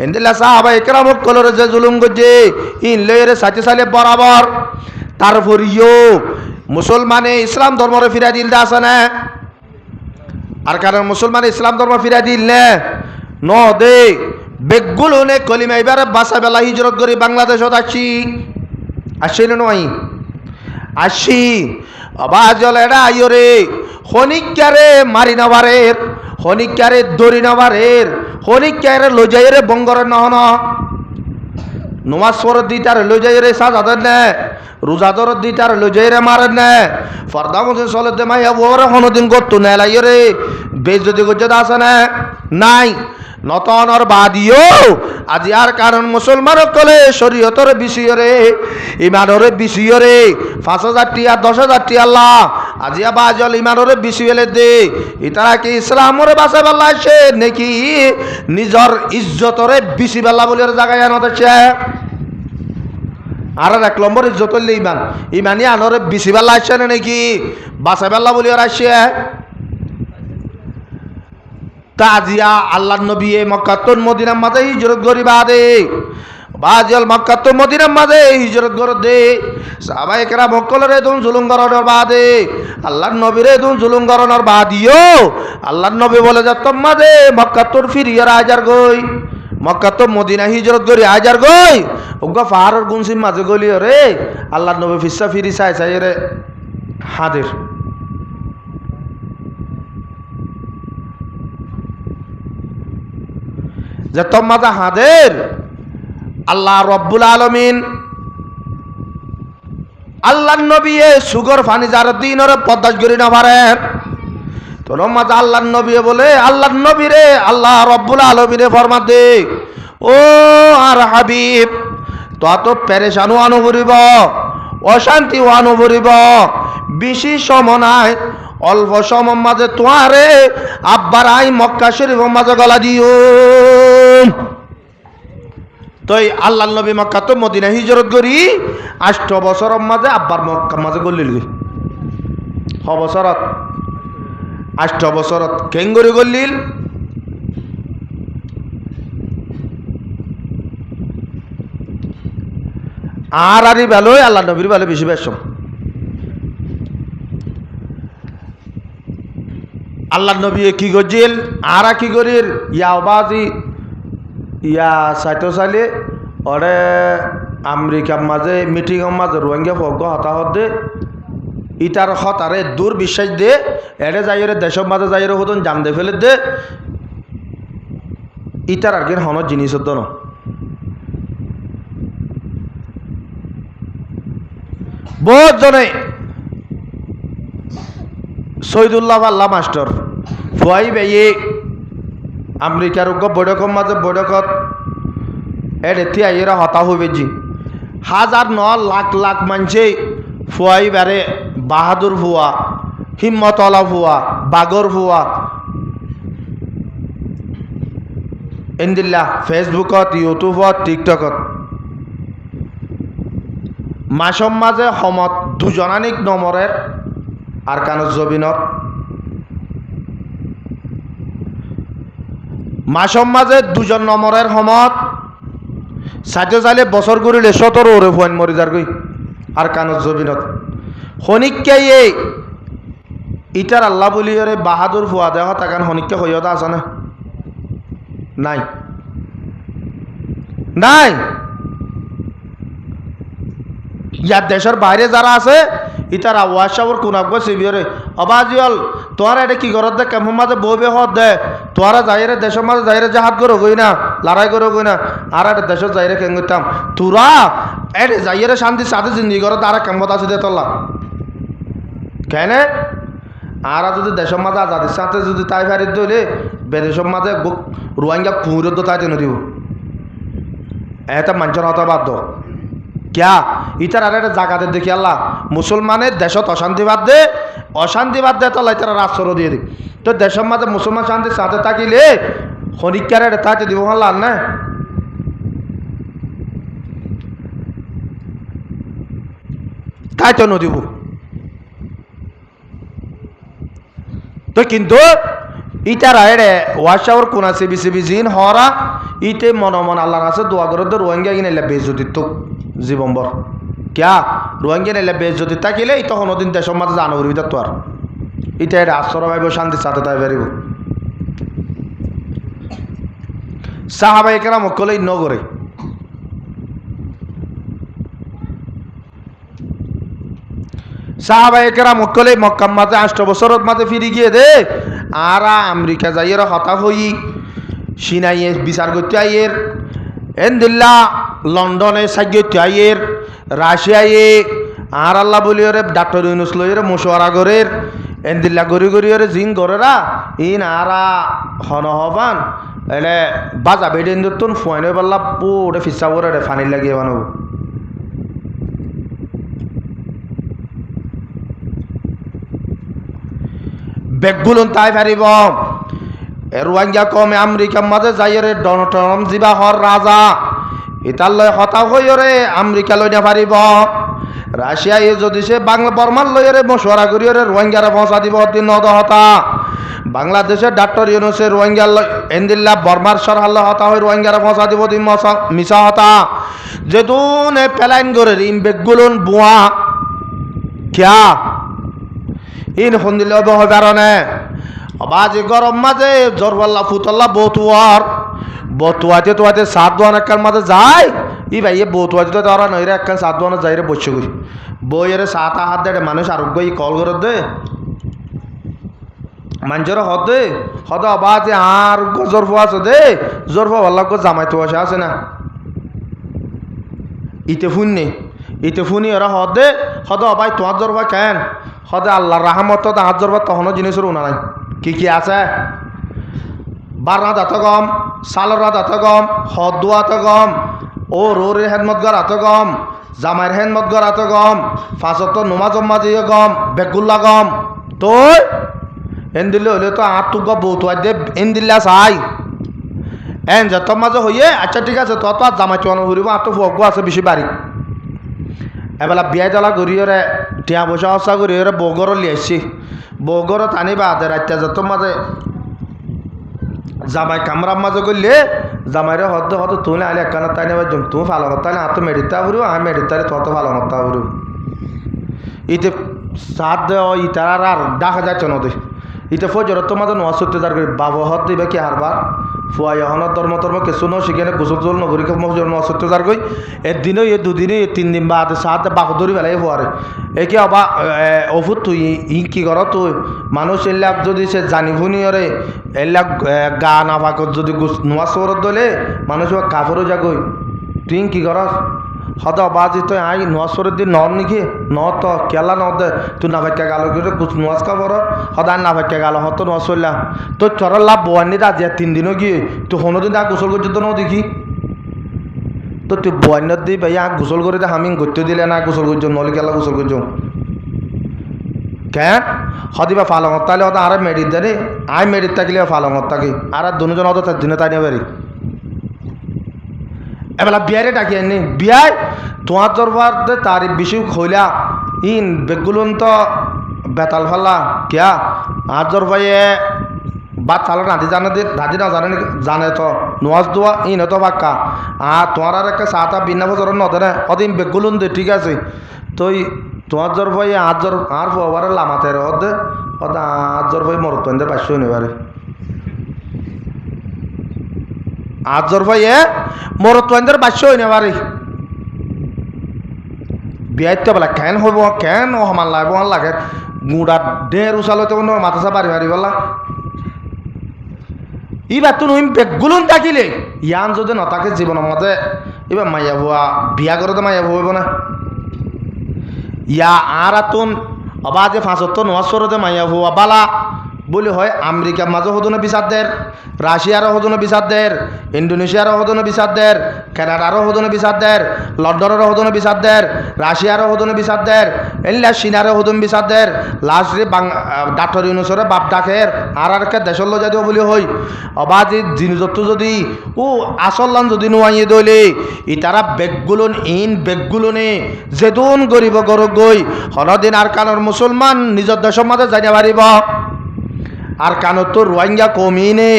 ইন্দিল্লা সাহাবা একরাম কলরে যে জুলুম করছে ইন লয়ের সাথে সালে বরাবর তারপরিও মুসলমানে ইসলাম ধর্মরে ফিরাই দিল আছে না আর কারণ মুসলমানে ইসলাম ধর্ম ফিরাই দিল না ন দে বেগুলো নে কলিমা এবারে বাসা বেলা হিজরত করি বাংলাদেশত আসছি নয় আসি আবাজল এডা আইরে হনিকারে মারি নবারের হনিকারে দড়ি নবারের হনিকারে লজাইরে বঙ্গর নহন নমাজ পড় দিতার লজাইরে সাজাদের নে রোজাদর দিতার লজাইরে মারেন নে ফর্দা মধ্যে চলতে মাইয়া ওরে হনদিন করতো না লাইরে বেশ যদি গজ্জত আছে না নাই নতনর বাদিও আজি আর কারণ মুসলমান কলে শরীয়তর বিষয়রে ইমানরে বিষয়রে ৫,০০০ টিয়া ১০,০০০ টিয়া আল্লাহ আজি বাজল ইমানরে বিষয়লে দে ইতারা কি ইসলামরে বাঁচা বেলা আসে নাকি নিজর ইজ্জতরে বিশি বেলা বলে জায়গায় আনতেছে আর ১ নম্বর ইজ্জত হইলে ইমান ইমানি আনরে বিশি বেলা আসছে না নাকি বাঁচা বেলা বলে আসছে তাজিয়া আল্লাহ নবী মক্কাতুল মদিনার মাঝে হিজরত করি বাদে বাজল মক্কাতুল মদিনার মাঝে হিজরত করে দে সাহাবায়ে কেরাম মক্কলরে দুন জুলুম করানোর বাদে আল্লাহর নবীরে দুন জুলুম করানোর বাদিও আল্লাহর নবী বলে যে তোমাদে মক্কাতুল ফিরিয়ে আজার গই মক্কাতুল মদিনা হিজরত করি আজার গই ওগা পাহাড়ের গুনসিম মাঝে গলি রে আল্লাহর নবী ফিসা ফিরি চাই চাই রে হাদের যে তোমাদা হাদের আল্লাহ রব্বুল আলমিন আল্লাহ নবী সুগর ফানি যার দিনের পদ্মাস করি না পারেন তোর মাঝে আল্লাহ নবী বলে আল্লাহ নবী রে আল্লাহ রব্বুল আলমিনে ফরমা দে ও আর হাবিব তো পেরেশানু আনুভরিব অশান্তি আনুভরিব বেশি সময় নাই অল্প সময় মাঝে তোয়ারে আব্বার আই মক্কা শরীফের মাঝে গলা দিও তই আল্লাহ নবী মক্কা তো মদিনা হিজরত করি ৮ বছরের মাঝে আব্বার মক্কা মাঝে গলিল বছরত ৮ বছরত কেন করে গলিল আর বেলোয় আল্লাহ নবীর বেলো বেশি বেশ আল্লাহ নবী কি করছিল আর কি করির ইয়াবাজি ইয়া সাইটো চাইলে ওরে আমেরিকার মাঝে মিটিংয়ের মাঝে রোহিঙ্গা ফগ হতাহত দে ইটার হতারে দূর বিশ্বাস দে এড়ে যাইরে দেশের মাঝে যাইরে হতন জাম দে ফেলে দে ইটার আর কি হন জিনিস হতো না বহুত জনে শহীদুল্লাহ আল্লাহ মাস্টার ফুয়াই বেয়ে আমেরিকার বৈঠকের মাঝে বৈঠকত এটি আইরা হতা হইবে জি ১,০০০ লাখ লাখ মানছে ফুয়াই বারে বাহাদুর ফুয়া হিম্মতলা ফুয়া বাগর ফুয়া ইন্দিল্লা ফেসবুকত ইউটিউবত টিকটকত মাসম মাঝে সমত দুজনানিক নম্বরের আর কানত জবিনত মাসম মাঝে ২ নম্বরের সমত সাজে চাইলে বছর ঘুরিলে ১৭ ওরে ফুয়ান মরি যার গই আর কানত জবিনত শনিকাই ইটার আল্লাহ বলি বাহাদুর ফুয়া দেহ তাকান শনিকা সৈয়দা আছে না নাই নাই ইয়ার দেশের বাইরে যারা আছে ইতারা ওয়াশাবর কোনাক সিবিয়রে অবাজিয়াল তোরা এটা কি করত দে কেমন মাঝে বউবে হত দে তোরা যাইরে দেশের মাঝে যাইরে জাহাজ করো গই না লড়াই করো গই না আর একটা দেশের যাইরে কেন করতাম তোরা এটা যাইরে শান্তি সাথে জিন্দি করো তারা কেমন আছে দে তোলা কেন আরা যদি দেশের মাঝে আজাদির সাথে যদি তাই ফারিদ দইলে বেদেশের মাঝে রোহিঙ্গা কুঁড়ো তাই তেন দিব এটা মানুষের হতা বাধ্য ক্যা ইটার আর একটা জায়গাতে দেখি আল্লাহ মুসলমানের দেশত অশান্তি বাদ দে তাহলে তারা রাষ্ট্র দিয়ে দিই তো দেশের মাঝে মুসলমান শান্তির সাথে থাকিলে খনিকার এটা তাইতে দিব আল্লাহ না তাই তো নদীব তো কিন্তু ইটার আয়রে ওয়াশাওর কোন আছে বিসিবি জিন হরা ইতে মন আল্লাহর আছে দোয়া করে তো রোহিঙ্গা কিনে বেজতি তো জীবনভর ক্যা রোহিঙ্গা নিলে বেজতি থাকিলে এই তখন ওদিন দেশের মাঝে জানো করবি তো আর ইটা এটা আশ্রয় পাইব শান্তির সাথে তাই পারিব সাহাবাই কেরাম কলেই নগরে সাহাবাই কেরাম কলে মক্কার মাঝে 8 বছরের মাঝে ফিরে গিয়ে দে আর আমেরিকা যাইয়ের হতাশ হই সিনাইয়ে বিচার করতে আইয়ের এনদিল্লা লন্ডনে সাজ্ঞতে আইয়ের রাশিয়ায় আর আল্লাহ বলি ওরে ডাক্তার ইউনুস লইরে মুশওয়ারা করের এনদিল্লা গড়ি ওরে জিং করেরা ইন আরা হন হবান এলে বাজা বেডেন তুন ফুয়াইনে পাল্লা পুরে ফিসা করে ফানি লাগিয়ে বানাবো বেগুলন তাই পারিব রোহিঙ্গা কমে আমেরিকার মাঝে যাইরে ডোনাল্ড ট্রাম্প জিবা হর রাজা ইতার লয় হতাশ হইরে আমেরিকা লই না পারিব রাশিয়ায় যদি সে বাংলা বর্মার লইরে মশওয়ারা করিরে রোহিঙ্গারে পৌঁছা দিব দিন হতা বাংলাদেশের ডাক্তার ইউনুসের রোহিঙ্গা এন্দিল্লা বর্মার সরহাল্লা হতা হই রোহিঙ্গারে পৌঁছা দিব দিন মিশা হতা যেতুন প্যালাইন করে ইন বেগুলন বুয়া ক্যা ইন হন্দিল হয় কারণে বাজে গরম মাঝে জরবাল্লা ফুতল্লা বতুয়াতে তোয়াতে সাত দোয়ান একখান মাঝে যায় ই ভাই বতুয়াতে তো তারা নইরে একখান সাত দোয়ানে যাইরে বসে করি বইয়ের সাত হাত দেয় মানুষ আরোগ্য কল করে দে মানুষের হদে বাজে আর জরফ আছে দে জরফ ভাল্লা জামাই তো আছে না ইতে ফুনি ওরা হদে ভাই তোমার জরফা কেন হদে আল্লাহর রাহমত হাত জরফা তখনও জিনিসের উনা নাই কি আছে বারনা দাঁত গম সালর দাঁত গম হদুয়াত গম ও রোর হেদমত গর আত গম জামাইর হেদমত গর আত গম ফাঁসত নুমা জম্মা দিয়ে গম বেগুল্লা গম তো এন দিলে হলে তো আট টুক বৌতুয়াই দে এন দিল্লা চাই এন যত মাঝে হইয়ে আচ্ছা ঠিক আছে তত আর জামাই চুয়ানো ঘুরিব আর তো ফগু আছে বেশি বাড়ি এবেলা বিয়াই জ্বালা ঘুরিয়ে টিয়া পয়সা হসা ঘুরিয়ে বৌগর লিয়াইছি বৌগর টানি বাদে রাত্যা যত মাঝে জামাই কামরার মাঝে করলে জামাইরে হদ তুলে আলে একখানা তাই নেবার জম তুমি ভালো কথা না তো মেডিতা ফুরু আমি মেডিতারে তত ভালো কথা ফুরু ইতে সাত দেওয়া ইতার আর দেখা যাচ্ছে নদী ইতে ফজর তোমাদের নোয়া সত্যি যার বাবা হদ দিবে কি হারবার ফুয়াই হনের ধর্ম কিছু ন সেখানে গোসল জল নগরী মজুর নোয়া সত্যি যার গই একদিনও এ দুদিনই 3 দিন বাদে সাত বাঘ ধরি বেলাই ফুয়ারে একে অবা অফুত তুই ই কি কর তুই মানুষ এলাক যদি সে জানি শুনি ওরে এলাক গা না ফাঁকত যদি নোয়া চোরত দলে মানুষ কাপড়ও যাগই তুই কি করস হদ বাজি তুই আই নোয়াশরের দিন নর নাকি ন তো কেলা ন দে তুই না ভাইকা গালো করে নোয়াজ খাবার সদায় না ভাইকা গালো হতো নোয়াজ চললাম তোর চরার লাভ বোয়ানি দা যে 3 দিনও গিয়ে তুই কোনো দিন আগ গোসল করছিস তো ন দেখি তো তুই বোয়ান্নত দি ভাই আগ গোসল করে দে আমি গত্য দিলে না গোসল করছ নলি কেলা গোসল করছ কেন হদিবা ফালঙত তাহলে হতো আর মেডিত দে আই মেডিত থাকলে ফালঙত থাকি আর দুজন হতো তার দিনে তাই নিয়ে পারি এবেলা বিয়ারে ডাকি আনি বিয়ায় তোমার দরবার তার বেশি খইলা ইন বেগুলন তো বেতাল ফাল্লা কিয়া আর দরবাইয়ে বাদ ফালা রাঁধি না জানে তো নোয়াজ দোয়া ইন তো বাক্কা আর তোমার আর একটা সাতা বিনা বছর নদে অদিন বেগুলন দে ঠিক আছে তুই তোমার দরবাইয়ে আর ফোবারে লামাতে হদে হদা আর দরবাই মরতন্দের 500 নেবারে আজর ভাইয়ে মরতন্দের 500 হই নেবারে বিয়াইতে বলা কেন হইব কেন সমান লাগব লাগে গুড়া ডের উচালতে মাথা পারি মারি বলা ইবার তুন বেগুলুন থাকিলে ইয়ান যদি নথাকে জীবনের মাঝে এবার মাইয়া বুয়া বিয়া করে তো মাইয়া হইব না ইয়া আর তুন অবা যে 75 90 মাইয়া হুয়া বালা বলে হয় আমেরিকার মাঝে হদনে বিচারদের, রাশিয়ারও হদনে বিচারদের, ইন্দোনেশিয়ারও হদনে বিচারদের, কানাডারও হদনে বিচারদের, লন্ডনেরও হদনে বিচারদের, রাশিয়ারও হদনে বিচারদের, এল্লা চীনারও হদন বিচারদের, লাস্টে ডাক্তার ইউনুসরে বাপ ডাকের আর কে দেশর লো যাইব বলি হই অবা যে জিনিসত্ব যদি ও আসল্লান যদি নোয়াইয়ে দইলে ই তারা বেগগুলোন ইন বেগগুলোনে যেদুন গরিব গরব গই হনদিন আর কানোর মুসলমান নিজের দেশের মাঝে যাইতে পারিব আর কানত তো রোহিঙ্গা কমিনে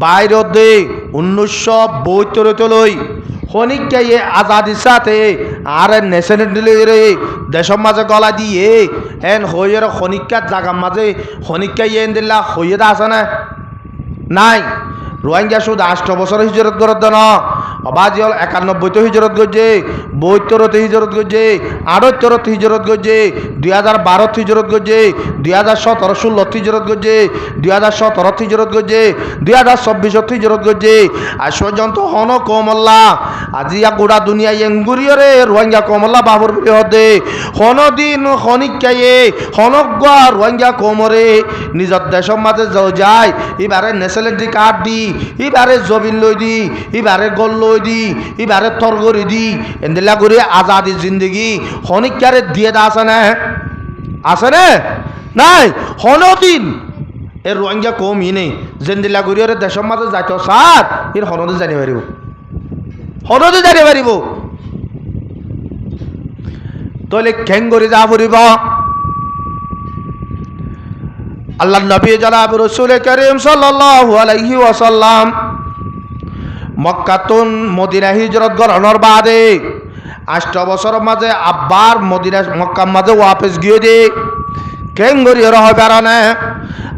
বাইর দে 1972 লই খনিককে আজাদির সাথে আর ন্যাশনালিটি দেশের মাঝে গলা দিয়ে হেন হইয়ের খনিকার জাগার মাঝে খনিকা এন দিল্লা হইয়ে আছে না নাই রোহিঙ্গা শুধু 8 বছর হিজরত করত না অবাজি হল 91 হিজরত করছে 72 হিজরত করছে 78 হিজরত করছে 2012 হিজরত করছে 2017 16 হিজরত করছে 2017 হিজরত করছে 2024 হিজরত করছে আর পর্যন্ত হন কমল্লা আজিয়া গোড়া দুনিয়া এঙ্গুরিয়রে রোহিঙ্গা কমল্লা বাবর হতে হনদিন খনিকায়ে হনগুয়া রোহিঙ্গা কমরে নিজের দেশের মাঝে যায় এবারে ন্যাশনালিটি কার্ড দি এবারে জমিন লই দি এবারে গল লই দি এবারে তরগরি দি এন্দিলা করে আজাদি জিন্দগি খনিকারে দিয়ে দা আছে না নাই হনদিন এর রোহিঙ্গা কমই নেই জেন্দিলা করিয়ারে দেশের মাঝে যাইতো সার এর হনদে জানি পারিব হনদে জানি পারিব তাহলে খেঙ্গরি যা পড়িব আল্লাহ নবী জনাব রাসূল করিম সাল্লাল্লাহু আলাইহি ওয়াসাল্লাম মক্কাতুন মদিনা হিজরত করার বাদে 8 বছরের মাঝে আবার মদিনা মক্কার মাঝে ওয়াপস গিয়ে দে কেঙ্গরি হবে না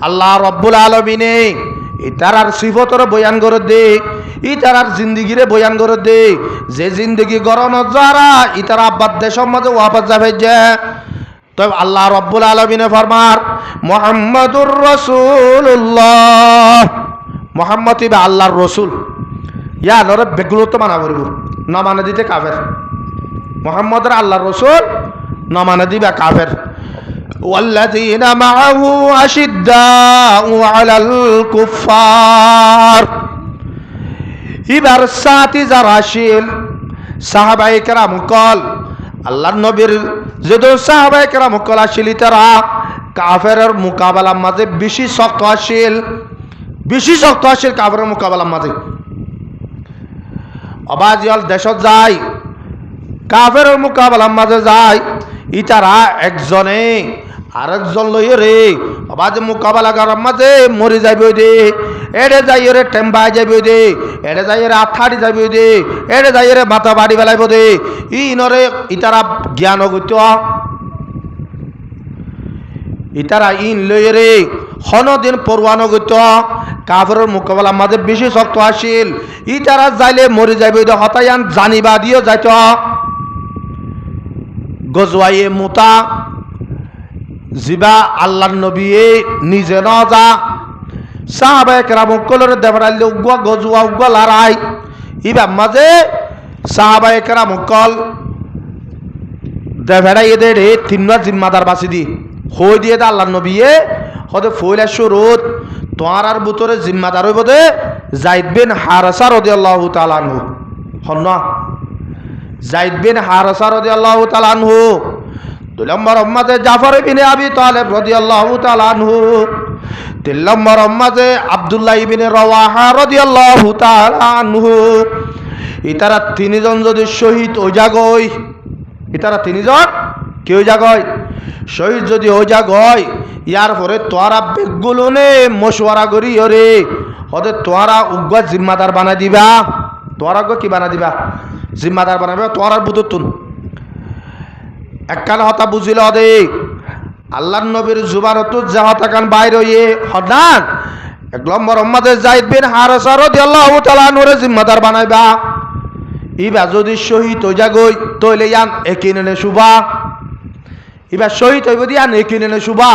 আল্লাহ রব্বুল আলামিনে ইতারার সিফতর বয়ান করে দে ইতারার জিন্দিগিরে বয়ান করে দে যে জিন্দিগি গরণ যারা ইতারা আব্বার দেশের মাঝে ওয়াপস যাবে যে তবে আল্লাহ রব্বুল আলামিনে ফরমার মুহাম্মাদুর রাসূলুল্লাহ মুহাম্মদ ইবা আল্লাহর রাসূল ইয়া নরে বেগুলো তো মানা করব না মানে দিতে কাফের মুহাম্মদের আল্লাহর রাসূল না মানে দিবা কাফের والذين معه أشداء على الكفار ইবার সাথী যারা আসিল সাহাবায়ে কেরাম কল আল্লাহর নবীর যদ সাহাবায়ে কেরাম কল আসিল তারা কাফেরের মোকাবেলার মাঝে বেশি শক্ত আসিল কাফেরের মোকাবেলার মাঝে অবাজিয়াল দেশত যায় কাফেরের মোকাবেলার মাঝে যায় ইতারা একজনে আরেকজন লইয়ে রে আবার মোকাবেলা করার মাঝে মরে যাবে দে এড়ে যাই রে টেম্বা যাবে দে এড়ে যাই রে আথাড়ি যাবে দে এড়ে যাই রে মাথা বাড়ি বেলাইব দে ই নরে ইতারা জ্ঞান গত ইতারা ইন লইয়ে রে হনদিন পরওয়ানো গত কাফেরের মোকাবেলার মাঝে বেশি শক্ত আসিল ইতারা যাইলে মরে যাবে দে হতায়ান জানিবা দিও যাইত গজওয়ায়ে মুতা জিবা আল্লাহর নবী নিজে ন যা সাহাবায়ে কেরাম কলরে দেবরাইলে উগা গজওয়া উগা লড়াই ইবা মাঝে সাহাবায়ে কেরাম কল দেবরাই দে রে তিননা জিম্মাদার বাসি দি হই দিয়ে দা আল্লাহর নবী হদে ফইলা শুরুত তোয়ার আর বুতরে জিম্মাদার হইব দে যায়েদ বিন হারেসা রাদিয়াল্লাহু তাআলা আনহু হন্না যায়েদ বিন হারেসা রাদিয়াল্লাহু তাআলা আনহু 2 নম্বর উম্মতে জাফর ইবনে আবি তালেব রাদিয়াল্লাহু তাআলা আনহু 3 নম্বর উম্মতে আব্দুল্লাহ ইবনে রাওয়াহা রাদিয়াল্লাহু তাআলা আনহু ইতারা তিনজন যদি শহীদ হই যাগয় ইতারা তিনজন কি হই যাগয় শহীদ যদি হই যাগয় ইয়ার পরে তোরা বেগুলোনে মশওয়ারা করি ওরে ওদের তোরা উগ্র জিম্মাদার বানাই দিবা তোরা কি বানাই দিবা জিম্মাদার বানাবে তোরা বুতুতুন একখান হতা বুঝিল দে আল্লাহর নবীর জুবারত জাহাতা কান বাইর হইয়ে হদান 1 নম্বর উম্মতে যায়েদ বিন হারেসা রাদিয়াল্লাহু তাআলা আনহুরে জিম্মাদার বানাইবা ইবা যদি শহীদ হই যাগই তইলে ইয়ান একিনে শুবা ইবা শহীদ হইব দিয়ান একিনে শুবা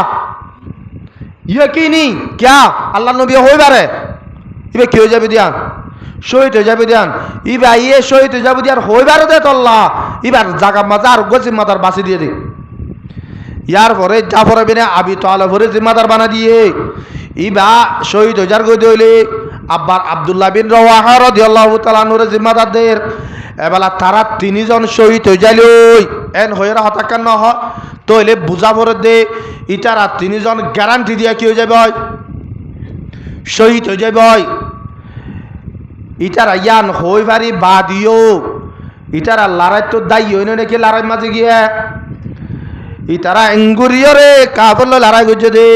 ইয়কিনি কিয়া আল্লাহর নবী হইবারে ইবা কি হই যাবে দিয়ান শহীদ হয়ে যাবে দিয়ান ইবা ইয়ে শহীদ হয়ে যাবে দিয়ার হইবার দে তল্লা ইবার জাগা মাজার গজিম মাতার বাসি দিয়ে দে ইয়ার পরে জাফর বিন আবি তালেবরে জিম্মাদার বানা দিয়ে ইবা শহীদ হইজার গই দইলে আব্বার আব্দুল্লাহ বিন রওয়াহা রাদিয়াল্লাহু তাআলা আনহুর জিম্মাদারদের এবেলা তারা তিনজন শহীদ হয়ে যাইল এন হইরা হতাকার ন তইলে বুঝা পরে দে ইটারা তিনজন গ্যারান্টি দিয়া কি হয়ে যাবে শহীদ হয়ে যাবে ইটারা ইয়ান হই পারি বাদিও ইটারা লড়াই তো দায়ী হইন নাকি লড়াই মাঝে গিয়া ইতারা এঙ্গুরিয়রে কাবল লড়াই করছে দে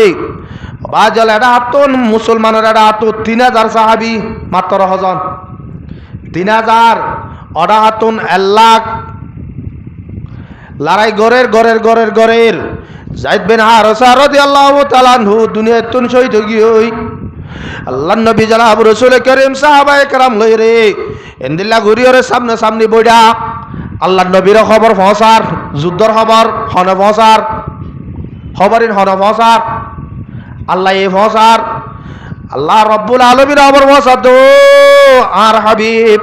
বাজল এটা হাতুন মুসলমানের এটা হাতু 3000 সাহাবি মাত্র হজন 3000 অডা হাতুন 1 লাখ লড়াই গরের গরের গরের গরের যায়েদ বিন হারেসা রাদিয়াল্লাহু তাআলা আনহু দুনিয়ায় তুন শহীদ হই আল্লাহর নবী জনাব রাসূল করিম সাহাবায়ে কেরাম লইরে এন্দিল্লা ঘুরিয়রে সামনে সামনে বইডা আল্লাহর নবীর খবর পৌঁছার যুদ্ধর খবর হনে পৌঁছার খবরিন হনে পৌঁছার আল্লাহ এই পৌঁছার আল্লাহ রব্বুল আলামিন খবর পৌঁছা দো আর হাবিব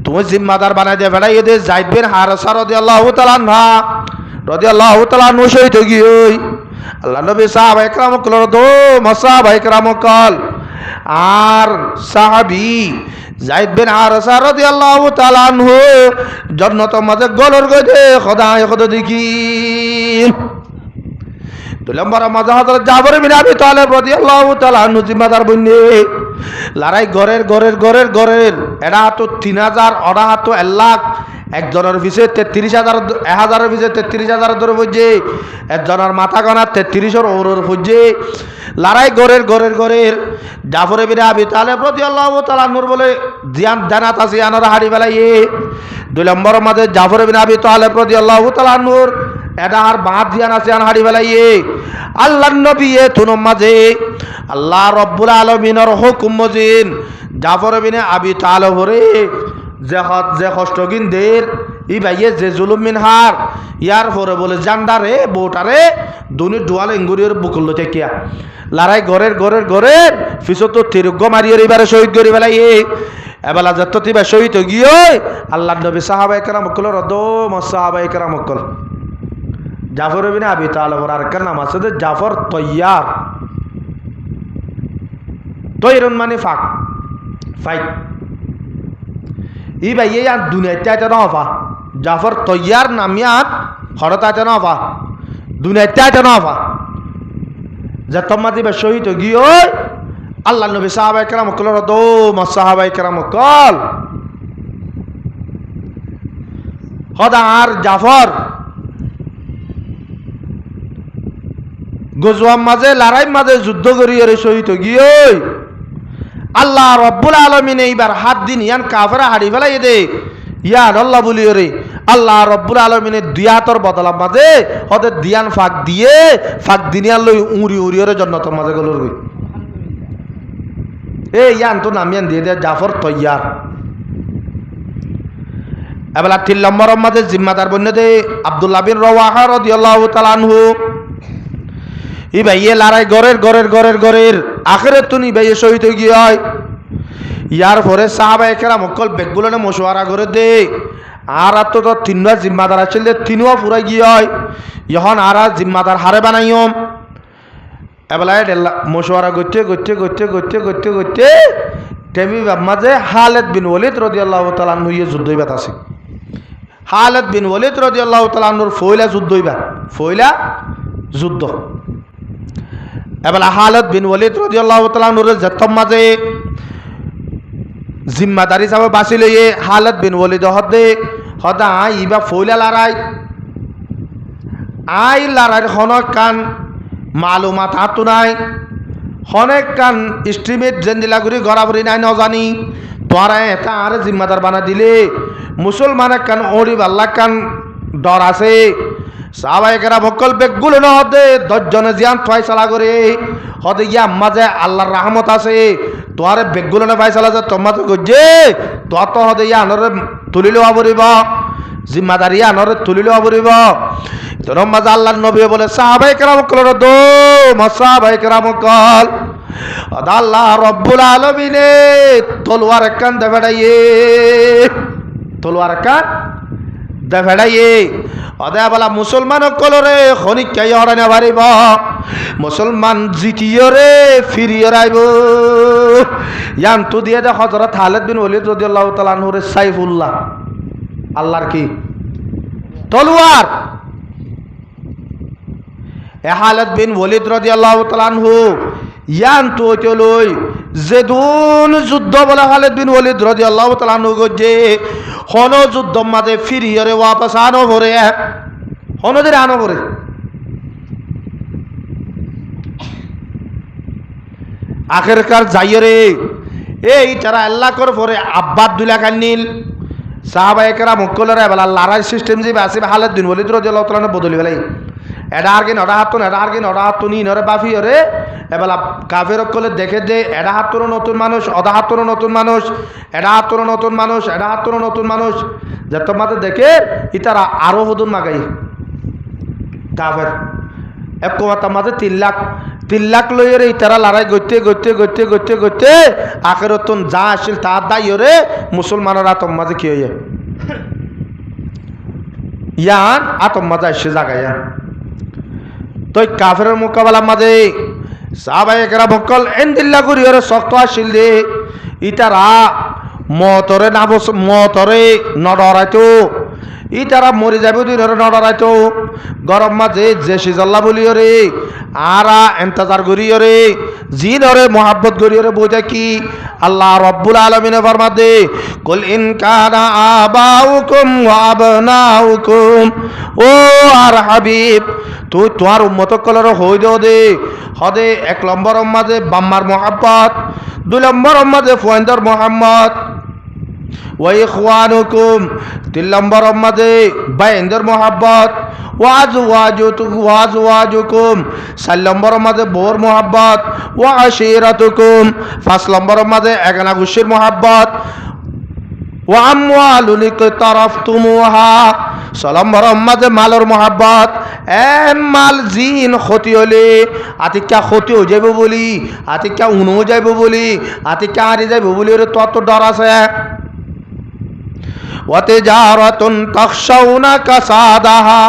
তুমি জিম্মাদার বানাই দে বেড়াই দে যায়েদ বিন হারেসা রাদিয়াল্লাহু তাআলা রাদিয়াল্লাহু তাআলা আনহু শহীদ হই আল্লাহ নবী সাহাবায়ে কেরাম কল দো মাসাহাবায়ে কেরাম কল আর সাহাবী যায়েদ বিন হারেসা রাদিয়াল্লাহু তাআলা আনহু জান্নাতের মাঝে গলর গদে খোদায় খোদা দেখি দুলম্বর মাঝে হযরত জাফর বিন আবি তালেব রাদিয়াল্লাহু তাআলা আনহু জিম্মাদার বন্যে লড়াই গরের গরের গরের গরের এটা তো 3000 ওরা তো 1 লাখ একজনের পিছে 33000 1000 পিছে 33000 ধরে বুঝে একজনের মাথা গনা 3300 ওর বুঝে লড়াই গরের গরের গরের জাফর বিন আবি তালেব রাদিয়াল্লাহু তাআলা নূর বলে জিয়ান জানাত আছে আনার হাড়ি বেলাইয়ে দুই নম্বর মাঝে জাফর বিন আবি তালেব রাদিয়াল্লাহু তাআলা নূর এটা আর বাদ জিয়ান আছে আন হাড়ি বেলাইয়ে আল্লাহর নবী এ তুনম মাঝে আল্লাহ রব্বুল আলামিনের হুকুম মজিন জাফর বিন আবি তালেবরে যে কষ্টগিন দের ই ভাইয়ে যে জুলুম মিনহার ইয়ার পরে বলে জান্ডারে বোটারে দুনি ডুয়াল এঙ্গুরির বুকুল কিয়া লড়াই গরের গরের গরের ফিসত তিরুগ্য মারিয়ে এবারে শহীদ করি বেলাই এবেলা যত তিবা শহীদ গিয়ে আল্লাহ নবী সাহাবায়ে কেরাম কল রদ সাহাবায়ে কেরাম কল জাফর বিন আবি তালেব আর কার নাম আছে জাফর তৈয়ার তৈরন মানে ফাক ফাইট ই ভাই এই আর দুনিয়াতে আছে না হফা জাফর তৈয়ার নামিয়াত হরত আছে না হফা দুনিয়াতে আছে না হফা যে তোমার দিবে শহীদ গিয়ে আল্লাহ নবী সাহাবায়ে কেরাম কল দো সাহাবায়ে কেরাম কল হদা আর জাফর গজওয়ার মাঝে লড়াই মাঝে যুদ্ধ করিয়ে শহীদ গিয়ে আল্লাহ রব্বুল আলামিন এইবার হাত দিন ইয়ান কাফেরা হাড়ি ফেলাই দে ইয়ান আল্লাহ বলি রে আল্লাহ রব্বুল আলামিনের দুই হাতর বদলার মাঝে হতে দিয়ান ফাঁক দিয়ে ফাঁক দিনিয়ার লই উড়ি উড়িয়ে জন্নতের মাঝে গেল রই এ ইয়ান তো নামিয়ান দিয়ে দে জাফর তৈয়ার এবেলা 3 নম্বরের মাঝে জিম্মাদার বন্য দে আব্দুল্লাহ বিন রওয়াহা রাদিয়াল্লাহু তাআলা আনহু ই ভাইয়ে লড়াই গরের গরের গরের গরের আখেরে তুনি ভাইয়ে শহীদ হয়ে গিয়ে হয় ইয়ার পরে সাহাবায়ে কেরাম অকল বেগগুলো মশওয়ারা করে দে আর তো তিনবার জিম্মাদার আছিল তিনও ফুরাই গিয়ে হয় যখন আর জিম্মাদার হারে বানাইম এবেলায় মশওয়ারা করতে করতে করতে করতে করতে করতে তেমি মাঝে খালিদ বিন ওয়ালিদ রাদিয়াল্লাহু তাআলা আনহু যুদ্ধ হইবাত আছে খালিদ বিন ওয়ালিদ রাদিয়াল্লাহু তাআলা আনহুর ফয়লা যুদ্ধ হইবা ফয়লা যুদ্ধ এবেলা খালিদ বিন ওয়ালিদ রাদিয়াল্লাহু তাআলা আনহুর যতম মাঝে জিম্মাদারি সাহেব বাসি লইয়ে খালিদ বিন ওয়ালিদ হদা ইবা ফয়লা লড়াই আই লড়াইয়ের হনক কান মালুমাত হাতু নাই হনেক কান স্ট্রিমেট জেন্দিলাগুড়ি গড়াবড়ি নাই নজানি তোরা এটা আর জিম্মাদার বানা দিলে মুসলমানের কান ওরি বাল্লা কান ডর আছে সাহাবায়ে কেরাম সকল বেগগুলো ন হদে 10 জনে জিয়ান ফয়সালা করে হদে ইয়া মাঝে আল্লাহর রহমত আছে তোরে বেগগুলো না ফয়সালা যে তোমাতে গজে তো হদে ইয়া আনরে তুলিলো আবরিব জিম্মাদারি আনরে তুলিলো আবরিব তোর মাঝে আল্লাহর নবী বলে সাহাবায়ে কেরাম কল দো সাহাবায়ে কেরাম কল আল্লাহ রব্বুল আলামিনে তলোয়ার কান দেবাড়াইয়ে তলোয়ার কান দে ফেড়াইয়ে অদে বলা মুসলমান কলরে খনিকাই হরানে পারিব মুসলমান জিতিয় রে ফিরিয়ে রাইব ইয়ান তু দিয়ে দে হযরত খালিদ বিন ওয়ালিদ রাদিয়াল্লাহু তাআলা আনহুর সাইফুল্লাহ আল্লাহর কি তলোয়ার এ খালিদ বিন ওয়ালিদ রাদিয়াল্লাহু তাআলা আনহু ইয়ান তু চলই যেদুন যুদ্ধ বলা খালিদ বিন ওয়ালিদ রাদিয়াল্লাহু তাআলা আনহু গজে হন যুদ্ধ মাঝে ফিরিয়ে রে ওয়াপাস আনো ভরে হনদের আনো ভরে আখেরকার যাইয়ে রে এই তারা আল্লাহ কর পরে আব্বাদ দুলা কান্নিল সাহাবায়ে কেরাম মুকলরা বলা লড়াই সিস্টেম যে আছে খালিদ বিন ওয়ালিদ রাদিয়াল্লাহু তাআলা বদলি বেলাই এটা আর কি নড়া হাত এটা আর কি নড়া হাত নি নরে বাফি রে এবেলা কাফের কলে দেখে দে এটা হাতর নতুন মানুষ অদা হাতর নতুন মানুষ এটা হাতর নতুন মানুষ এটা হাতর নতুন মানুষ যত মাঝে দেখে ইতারা আরো হদুন মাগাই কাফের এক কথা মাঝে 3 লাখ লইরে ইতারা লড়াই গইতে গইতে গইতে গইতে গইতে আখেরতন যা আসিল তা দাইরে মুসলমানরা আতম মাঝে কি হইয়া ইয়ান আতম মাঝে এসে জাগাইয়া তো কাফেরের মোকাবেলা মাঝে সাহাবায়ে কেরাম বকল এন্দিল্লা করিয়রে শক্ত আসিল দে ইতারা মতরে না বস মতরে নডরাইতো ইতারা মরি যাবে দিনরে নডরাইতো গরম মাঝে যে সিজাল্লা বলিয়রে আরা ইন্তজার করিয়রে জিনরে মোহাব্বত করিয়রে বোঝা কি আল্লাহ রব্বুল আলামিন ফরমাতে কুল ইন কানা আবাউকুম ওয়া আবনাউকুম ও আর হাবিব তুই তোমার উম্মত কলর হই দেও দে হদে 1 নম্বর মাঝে বাম্মার মোহাব্বত 2 নম্বর মাঝে ফুয়াইন্দর মোহাম্মদ ওয়া ইখওয়ানুকুম 3 নম্বর মাঝে বাইন্দর মোহাব্বত ওয়াজওয়াজুকুম 4 নম্বর মাঝে বোর মোহাব্বত ওয়া আশিরাতুকুম 5 নম্বর মাঝে এগানা গুশির মোহাব্বত ওয়া আমওয়ালুন ইকতারাফতুমুহা 6 নম্বর মাঝে মালর মোহাব্বত মাল জিন ক্ষতি হলে আতিকা ক্ষতি হয়ে যাইব বলি আতিকা উনো যাইব বলি আতিকা হারি যাইব বলি তত ডর আছে ওয়াতে জারাতুন তাখশাউনা কাসাদাহা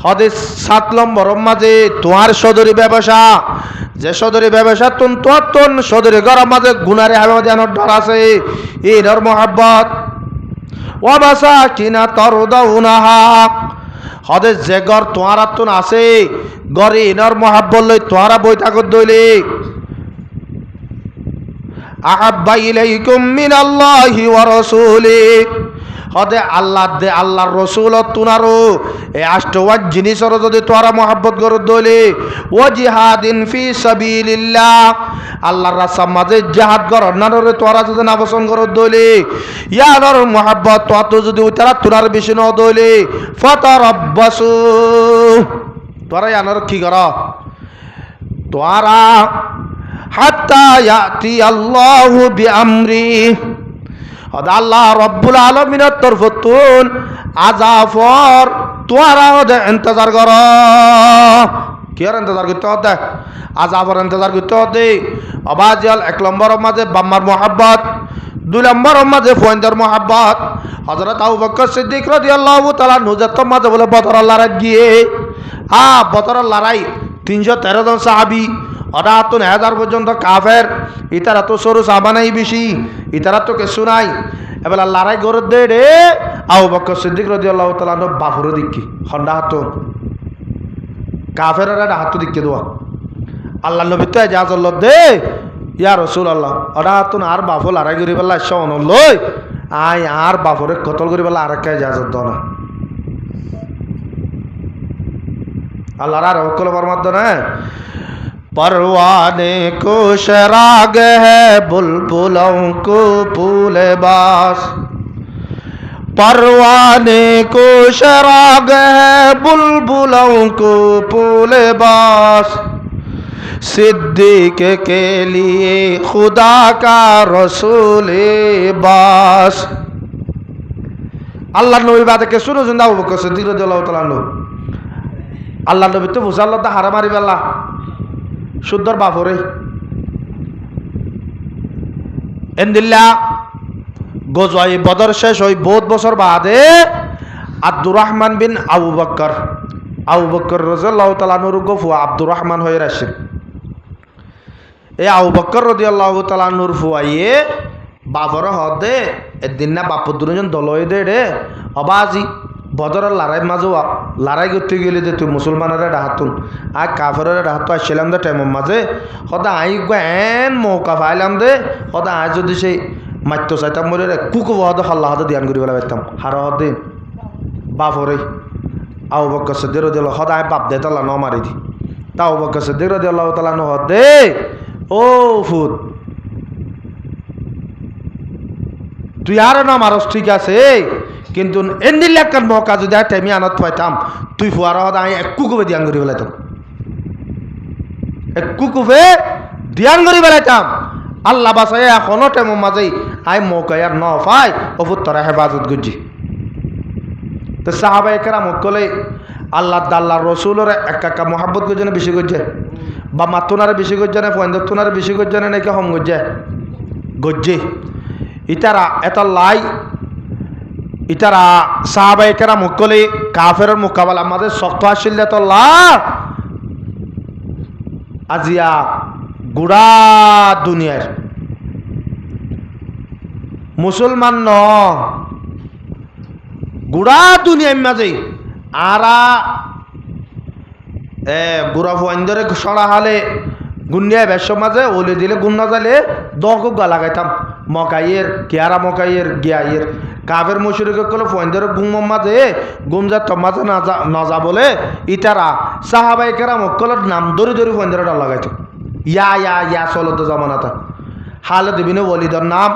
হদে 7 নম্বর মাঝে তোমার সদরি ব্যবসা যে সদরি ব্যবসা তুন সদরি ঘর মাঝে গুনারে হাবে জানোর ডর আছে এই ডর মোহাব্বত ওয়া মাসাকিনা তারদাউনাহা হদে যে ঘর তোমার তুন আছে ঘরে ইনর মোহাব্বত লই তোমারা বই থাকত দইলে আহাব্বা ইলাইকুম মিনাল্লাহি ওয়া রাসূলি হদে আল্লাহ দে আল্লাহর রাসূল তুনারো এই আষ্টওয়াজ জিনিসর যদি তোরা মোহাব্বত করত দইলে ও জিহাদিন ফি সাবিলিল্লাহ আল্লাহর রাস্তা মাঝে জিহাদ কর নারে তোরা যদি না পছন্দ করত দইলে ইয়ার মোহাব্বত তো যদি উতারা তুনার বেশি ন দইলে ফাতারাব্বাসু তোরা ইয়ার কি কর তোরা হাত্তা ইয়াতি আল্লাহু বিআমরি হদা আল্লাহ রব্বুল আলামিনের তরফতুন আযাফর তোরা ওদে ইন্তজার কর কি আর ইন্তজার করতে হতে আযাফর ইন্তজার করতে হতে আবাজাল 1 নম্বর মাঝে বাম্মার মোহাব্বত 2 নম্বর মাঝে ফুয়াইন্দর মোহাব্বত হযরত আবু বকর সিদ্দিক রাদিয়াল্লাহু তাআলা নুজাত মাঝে বলে বদরের লড়াই গিয়ে বদরের লড়াই 313 জন সাহাবী অদাতুন 1000 পর্যন্ত কাফের ইতারা তো সরু সাবানাই বেশি ইতারা তো কিছু নাই এবেলা লড়াই গরত দে রে আবু বকর সিদ্দিক রাদিয়াল্লাহু তাআলা বাফুর দিকি হন্ডা হাত কাফেররা হাত দিকে দোয়া আল্লাহ নবী তো ইজাজত দে ইয়া রাসূলুল্লাহ অদাতুন আর বাফু লড়াই করি বেলা শোন লই আই আর বাফুরে কতল করি বেলা আর কা ইজাজত দাও না আল্লাহর আর হুকুম ফরমাত না परवाने को शराग है बुलबुलों को फूले बास परवाने को शराग है बुलबुलों को फूले बास सिद्दीक के लिए खुदा का रसूल बास अल्लाह नबी बात के सुनो जिंदा अबू बकर सिद्दीक রাদিয়াল্লাহু তাআলা আল্লাহ নবী তো বুঝাল্লাহ তা হারামারি বেলা শুদ্ধর বাফরে এন্দিল্লা গজওয়ায়ে বদর শেষ হই বহুত বছর বাদে আব্দুর রহমান বিন আবু বকর রাদিয়াল্লাহু তাআলা আনহুর ফুয়া আব্দুর রহমান হয়ে আসেন। এই আবু বকর রাদিয়াল্লাহু তাআলা আনহুর ফুয়াইয়ে বাবর হদে এদিন না বাপ দুজন দলই দে রে অবাজি বদরের লড়াই মাঝে লড়াই করতে গেলে যে তুই মুসলমানের ডাহাতুন আর কাফের ডাহাতু আসছিলাম দে টাইমের মাঝে সদা আই এন মৌকা পাইলাম দে সদা আই যদি সেই মাত্য চাইতাম বলে কুকু হদে হাল্লা হদে ধ্যান করি বেলা পাইতাম হার হদিন বাপরে আবু বকর সিদ্দিক রাদিয়াল্লাহু সদা আই বাপ দে তাল্লা ন মারি দি তা আবু বকর সিদ্দিক রাদিয়াল্লাহু তাআলা ন হদে ও ফুট তুই আরো না মারস ঠিক আছে কিন্তু এন্দিল লাগান মৌকা যদি টাইমে আনত পাইতাম তুই ফুয়ার হদা আমি একটু কুবে ধ্যান করি বেলাইতাম একটু কুবে ধ্যান করি বেলাইতাম আল্লাহ বাসায় এখনো টাইমের মাঝেই আই মৌকায় আর ন পাই অপুর তোরা হেফাজত গুজি তো সাহাবাই কেরাম কলে আল্লাহ দাল্লাহ রসুলের একা মোহাব্বত করছে না বেশি করছে বা মাতুনারে বেশি করছে না ফয়েন্দুনারে বেশি করছে না নাকি হম গজ্জে গজ্জে ইতারা এত লাই ইতারা সাহাবাই কেরাম কলে কাফের মোকাবেলা আমাদের শক্ত আসিল তো লা আজিয়া গুড়া দুনিয়ার মুসলমান ন গুড়া দুনিয়ার মাঝে আরা গুড়া ফয়েন্দরে সরা হালে গুন্ডিয়া বেশ মাঝে ওলে দিলে গুণ না যালে দহক গা লাগাইতাম মকাইয়ের কেয়ারা মকাইয়ের গিয়াইয়ের কাবের মুশরিক কলে ফয়েন্দরে গুম মাঝে গুম যা মাঝে না যা বলে ইতারা সাহাবাই কেরাম কলের নাম ধরে ধরে ফয়েন্দরে ডাল লাগাইতো ইয়া চলত জামানাতা খালিদ ইবনে ওয়ালিদের নাম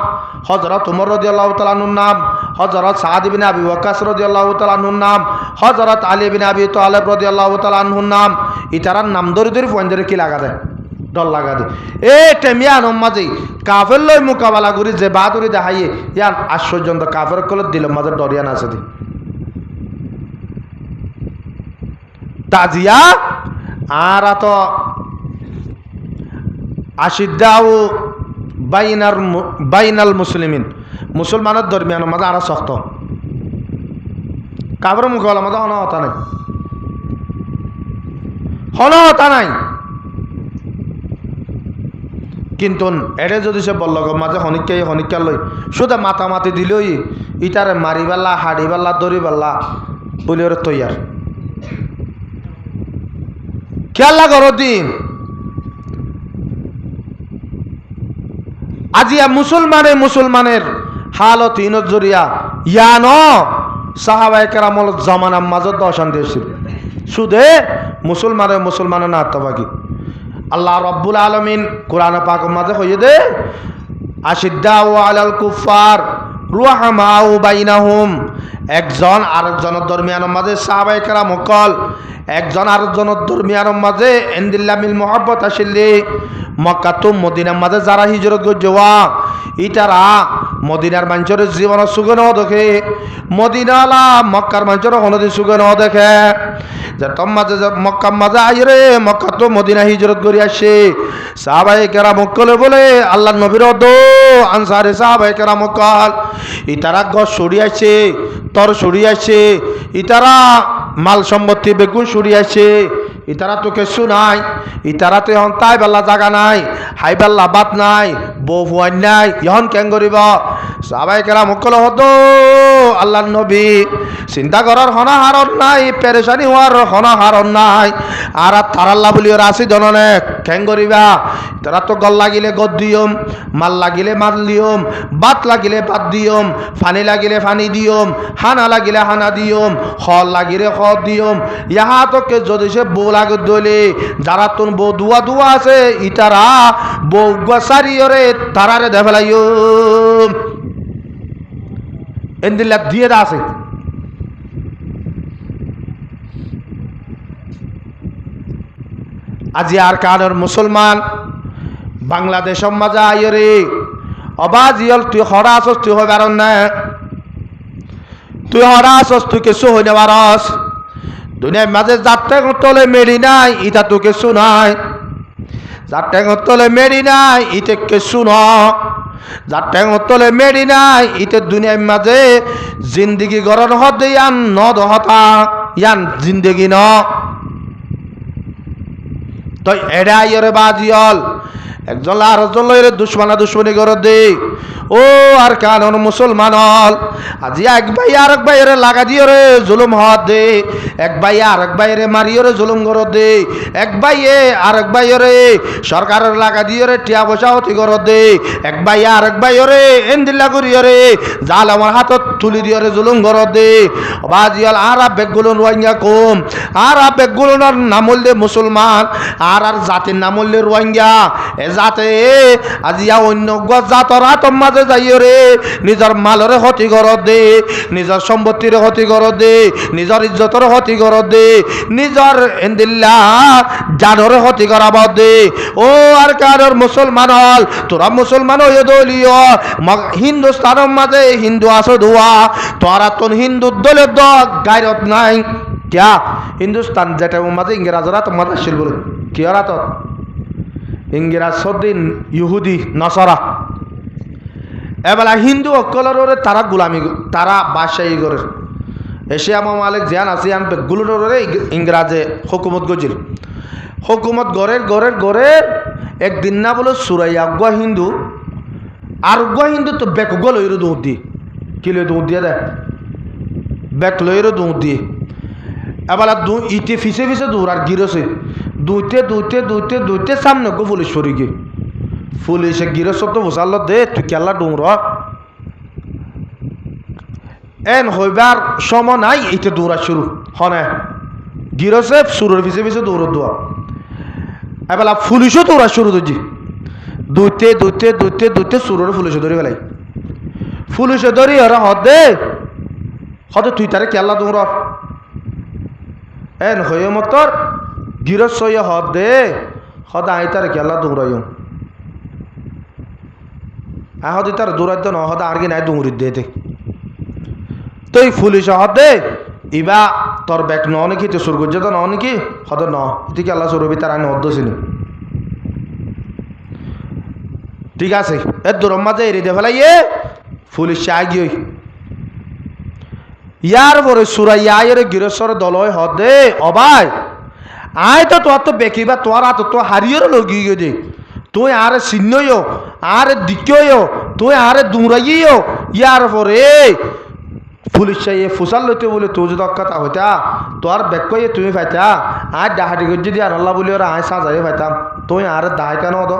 হযরত উমর রাদিয়াল্লাহু তাআলা আনহুর নাম হযরত সাদ ইবনে আবি ওয়াক্কাস রাদিয়াল্লাহু তাআলা আনহুর নাম হযরত আলী ইবনে আবি তালিব রাদিয়াল্লাহু তাআলা আনহুর নাম ইতারার নাম ধরে ধরে ফয়েন্দরে কি লাগা দেয় ডর লাগা দে এই টেমিয়ান মাঝে কাফের লই মোকাবেলা করি যে বাহাদুরি দেখাইয়ে ইয়ান আশ্চর্য কাফের কলত দিল মাঝে ডরিয়ান আছে দি তাজিয়া আর তো আশিদ্দাউ বাইনাল মুসলিমিন মুসলমানের দরমিয়ান মাঝে আরো শক্ত কাফের মোকাবেলা মাঝে হনহতা নাই কিন্তু এড়ে যদি সে বলল মাঝে হনিকা লই শুধু মাতামাতি দিলই ইটারে মারিবাল্লা হাড়িবাল্লা দড়িবাল্লা বলে ওর তৈয়ার খেয়াল্লা করো দিন আজিয়া মুসলমানের হালত ইনত জরিয়া ইয়ান সাহাবায়ে কেরামল জামানার মাঝে অশান্তি হয়েছিল শুধু মুসলমানের না আত্মবাগী আল্লাহ রব্বুল আলমিন কোরআন পাক মাঝে হয়ে দে আশিদ্দাউ আলাল কুফার রুহামাউ বাইনাহুম একজন আরেকজনের দরমিয়ানের মাঝে সাহাবায়ে কেরাম কল একজন আরেকজনের দরমিয়ানের মাঝে ইনদিল্লাহ মিল মুহাব্বত আসিলে মক্কা তো মদিনার মাঝে যারা হিজরত করজোয়া ইতারা মদিনার মানুষের জীবনের সুখে ন দেখে মদিনালা মক্কার মানুষের হনদি সুখে ন দেখে যে তোর মাঝে মক্কার মাঝে আইরে মক্কা তো মদিনা হিজরত করি আসে সাহাবায়ে কেরাম কলে বলে আল্লাহ নবীর দো আনসারে সাহাবায়ে কেরাম কল ইতারা গছ সরিয়াছে তর সরিয়াছে ইতারা মাল সম্পত্তি বেগুন সরিয়াছে ইতারা তো কিছু নাই ইতারা তো এখন তাই বেলা জায়গা নাই হাই বেলা বাদ নাই বউ ফুয়াই নাই ইহন কেন করিব সাহাবায়ে কেরাম কল হতো আল্লাহ নবী চিন্তা করার হনাহারণ নাই পেরেশানি হওয়ার হনাহারণ নাই আর তারাল্লা বলি ওরা আসি জননে কেন করিবা তারা তো গল লাগিলে গদ দিয়ম মাল লাগিলে মাল দিয়ম বাত লাগিলে বাত দিয়ম ফানি লাগিলে ফানি দিয়ম হানা লাগিলে হানা দিয়ম খল লাগিলে খল দিয়ম ইহা তোকে যদি সে বউ লাগে দলে যারা তোর বউ দুয়া আছে ইতারা বউ গসারিয়রে তারারে দেফেলাইও এন্দিল্লা দিয়ে দা আছে আজি আর কানের মুসলমান বাংলাদেশ মাঝে আইরে অবাজিয়ল তুই হরা আসস তুই হবার না তুই হরা আসস তুই কিছু হই না পারস দুনিয়ার মাঝে যাত্রা তলে মেরি নাই ইটা তোকে শুনাই যাত্রা তলে মেরি নাই ইতে কে শুন যার টেঙর তলে মেডি নাই ইতে দুনিয়ার মাঝে জিন্দগি গরণ হতে ইয়ান নদ হতা ইয়ান জিন্দগি ন তো এডা ইয়রে বাজিয়ল একজন আরেকজন লইরে দুশ্মনী করে দে ও আর কানন মুসলমান হল আজি এক ভাই আরেক ভাইরে লাগা দিও রে জুলুম হত দে এক ভাই আরেক ভাইরে মারিও রে জুলুম করে দে এক ভাইয়ে আরেক ভাইরে সরকারের লাগা দিও রে টিয়া পয়সা হতি করে দে এক ভাই আরেক ভাইরে এন্দিল্লা করিও রে জাল আমার হাতত তুলি দিও রে জুলুম করে দে বাজিয়াল আর বেগগুলো রোহিঙ্গা কম আর বেগগুলোর নাম হল মুসলমান আর জাতির নাম হল রোহিঙ্গা যাতে আজিয়া অন্য জাতরা তোর মাঝে যাইও রে নিজের মালরে ক্ষতি কর দে নিজের সম্পত্তির ক্ষতি কর দে নিজের ইজ্জতর ক্ষতি কর দে নিজের এন্দিল্লা জানরে ক্ষতি করাব দে ও আর কারোর মুসলমান হল তোরা মুসলমান হয়ে দলীয় হিন্দুস্তানের মাঝে হিন্দু আছো ধোয়া তোরা তোর হিন্দু দলের গায়রত নাই क्या हिंदुस्तान जेटा माजे इंग्राजरा तो माता शिल बोले क्या रहा तो इंग्राज सदिन यहूदी नसरा एबला हिंदू अक्कलरे तारा गुलामी तारा बादशाही करे एशिया मालिक जियान आसियान बेगुलोरे इंग्राजे हुकूमत गजिल हुकूमत गरे एक दिन ना बोलो सुराइया अगुआ हिंदू আর অগুয়া হিন্দু তো বেক গলইরো দৌড় দিয়ে কিলো দৌড় দিয়ে দেয় বেক লইরো দৌড় দিয়ে এবার ইতে ফিসে ফিসে দৌড় আর গিরছে দুইতে সামনে গো পুলিশ পড়ি গিয়ে পুলিশে গিরস তো বসাল দে তুই কেলা দৌড় এন হইবার সময় নাই ইতে দৌড়া শুরু হনে গিরছে সুরের ফিসে ফিসে দৌড় দোয়া এবার পুলিশও দৌড়া শুরু দিচ্ছি দুইতে সুরের পুলিশে ধরে ফেলাই পুলিশে ধরি ওরা হদে তুই তারে কেলা দৌড় এন হয়ে মতর গিরস হয়ে হদে আই তারে কেলা দৌড়াই হদি তার দৌড়াইতে ন হদা আর কি নাই দৌড়ি দে তুই পুলিশে হদে ইবা তোর ব্যাগ ন নাকি তুই সুর করছে তো ন নাকি হদ ন তুই কেলা সুরবি তার আইন হদ্দ ছিল ঠিক আছে এর দূর মাঝে এড়িয়ে দে ফেলাই পুলিশ আগিয়ে ইয়ার পরে সুরাইয়া গিরস্বর দল হদে অবাই আয় তো তোর তো বেকিবা তোর হাত তো হারিয়েও লগিয়ে গিয়ে দে তুই আরে চিহ্নইও আরে দিকেও তুই আরে দৌড়াইও ইয়ার পরে পুলিশ চাইয়ে ফুসাল লইতে বলে তুই যদি অক্ষতা হইতা তোর বেক কইয়ে তুমি পাইতা আর ডাহাটি গজ্জি দিয়ে আর আল্লাহ বলি ওরা আয় সাজাই পাইতাম তুই আরে দায় কেন হদ